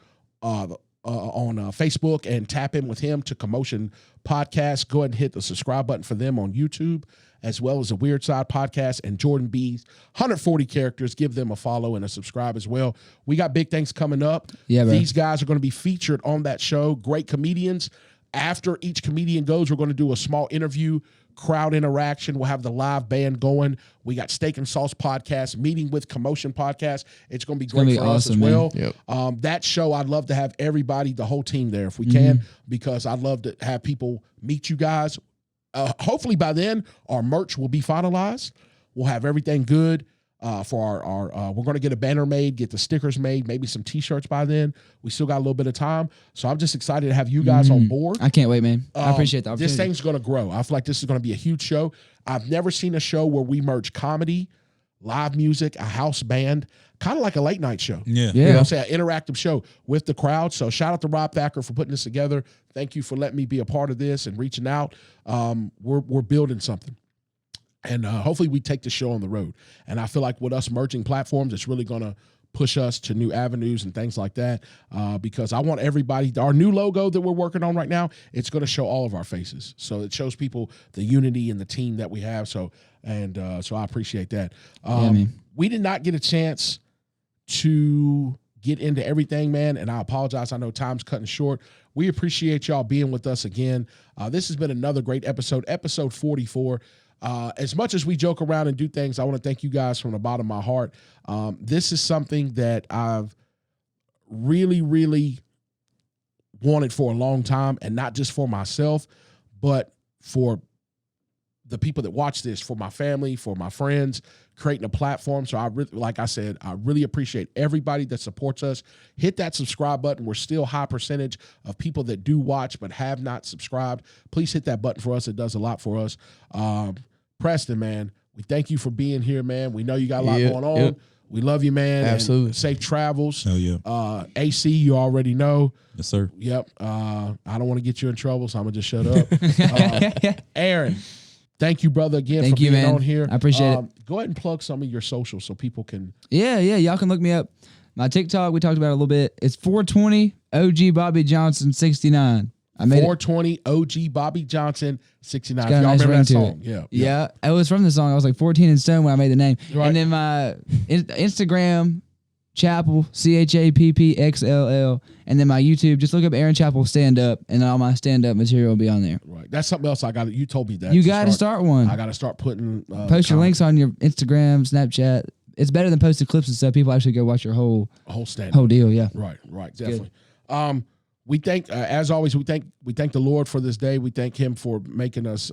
on Facebook and tap in with him to Commotion Podcast. Go ahead and hit the subscribe button for them on YouTube, as well as the Weird Side Podcast and Jordan B's 140 characters. Give them a follow and a subscribe as well. We got big things coming up. Yeah, bro. These guys are going to be featured on that show. Great comedians. After each comedian goes, we're going to do a small interview, crowd interaction. We'll have the live band going. We got Steak and Sauce Podcast, Meeting with Commotion Podcast. It's going to be gonna great be for us as awesome, man. well. Yep. That show, I'd love to have everybody, the whole team there if we can, because I'd love to have people meet you guys. Hopefully by then, our merch will be finalized. We'll have everything good. For our we're going to get a banner made, get the stickers made, maybe some t-shirts by then. We still got a little bit of time. So I'm just excited to have you guys on board. I can't wait, man. I appreciate the opportunity. This thing's going to grow. I feel like this is going to be a huge show. I've never seen a show where we merge comedy, live music, a house band, kind of like a late night show. Yeah. You know Yeah. what I'm saying? An interactive show with the crowd. So shout out to Rob Thacker for putting this together. Thank you for letting me be a part of this and reaching out. We're building something. And hopefully we take the show on the road. And I feel like with us merging platforms, it's really going to push us to new avenues and things like that. Because I want everybody, our new logo that we're working on right now, it's going to show all of our faces. So it shows people the unity and the team that we have. So I appreciate that. We did not get a chance to get into everything, man, and I apologize. I know time's cutting short. We appreciate y'all being with us again. This has been another great episode 44. As much as we joke around and do things, I want to thank you guys from the bottom of my heart. This is something that I've really, really wanted for a long time, and not just for myself, but for the people that watch this, for my family, for my friends, creating a platform. So like I said, I really appreciate everybody that supports us. Hit that subscribe button. We're still high percentage of people that do watch but have not subscribed. Please hit that button for us. It does a lot for us. Preston, man, we thank you for being here, man. We know you got a lot going on. Yep. We love you, man. Absolutely. And safe travels. Oh, yeah. AC, you already know. Yes, sir. Yep. I don't want to get you in trouble, so I'm going to just shut up. Aaron, thank you, brother, again for being on here. I appreciate it. Go ahead and plug some of your socials so people can. Yeah. Y'all can look me up. My TikTok, we talked about it a little bit. It's 420ogbobbyjohnson69. I made 420 OG Bobby Johnson 69. Y'all Nice remember that song? Yeah. It was from the song. I was like 14 in stone when I made the name. Right. And then my Instagram, Chappell, CHAPPXLL, and then my YouTube. Just look up Aaron Chappell stand up, and all my stand up material will be on there. Right. That's something else I got. You told me that. You got to start one. I got to start putting. Post your links on your Instagram, Snapchat. It's better than posting clips and stuff. People actually go watch your whole stand whole deal. Yeah. Right. Definitely. We thank, as always, we thank the Lord for this day. We thank Him for making us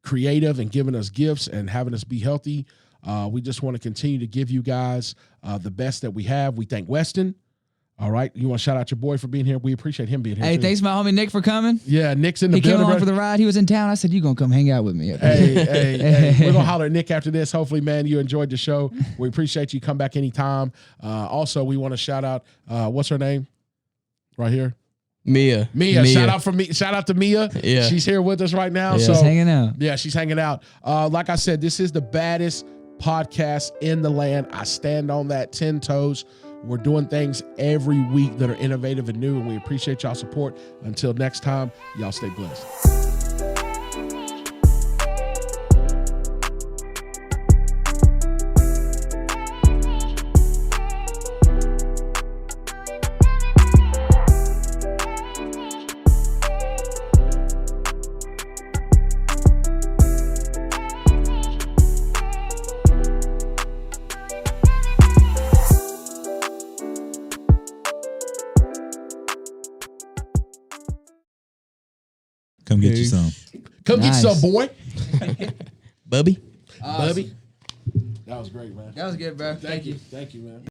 creative and giving us gifts and having us be healthy. We just want to continue to give you guys the best that we have. We thank Weston. All right, you want to shout out your boy for being here? We appreciate him being here. Hey, too. Thanks, my homie Nick, for coming. Yeah, Nick's in the building. He came along bro. for the ride. He was in town. I said, "You gonna come hang out with me?" Hey, we're gonna holler at Nick after this. Hopefully, man, you enjoyed the show. We appreciate you. Come back anytime. Also, we want to shout out. What's her name? Right here. Mia. Shout out to Mia. Yeah. She's here with us right now. Yeah. So she's hanging out. Yeah, she's hanging out. Like I said, this is the baddest podcast in the land. I stand on that 10 toes. We're doing things every week that are innovative and new, and we appreciate y'all support. Until next time, y'all stay blessed. Come get you some. Come get some, boy. Bubby. Bubby. That was great, man. That was good, bro. Thank you. Thank you, man.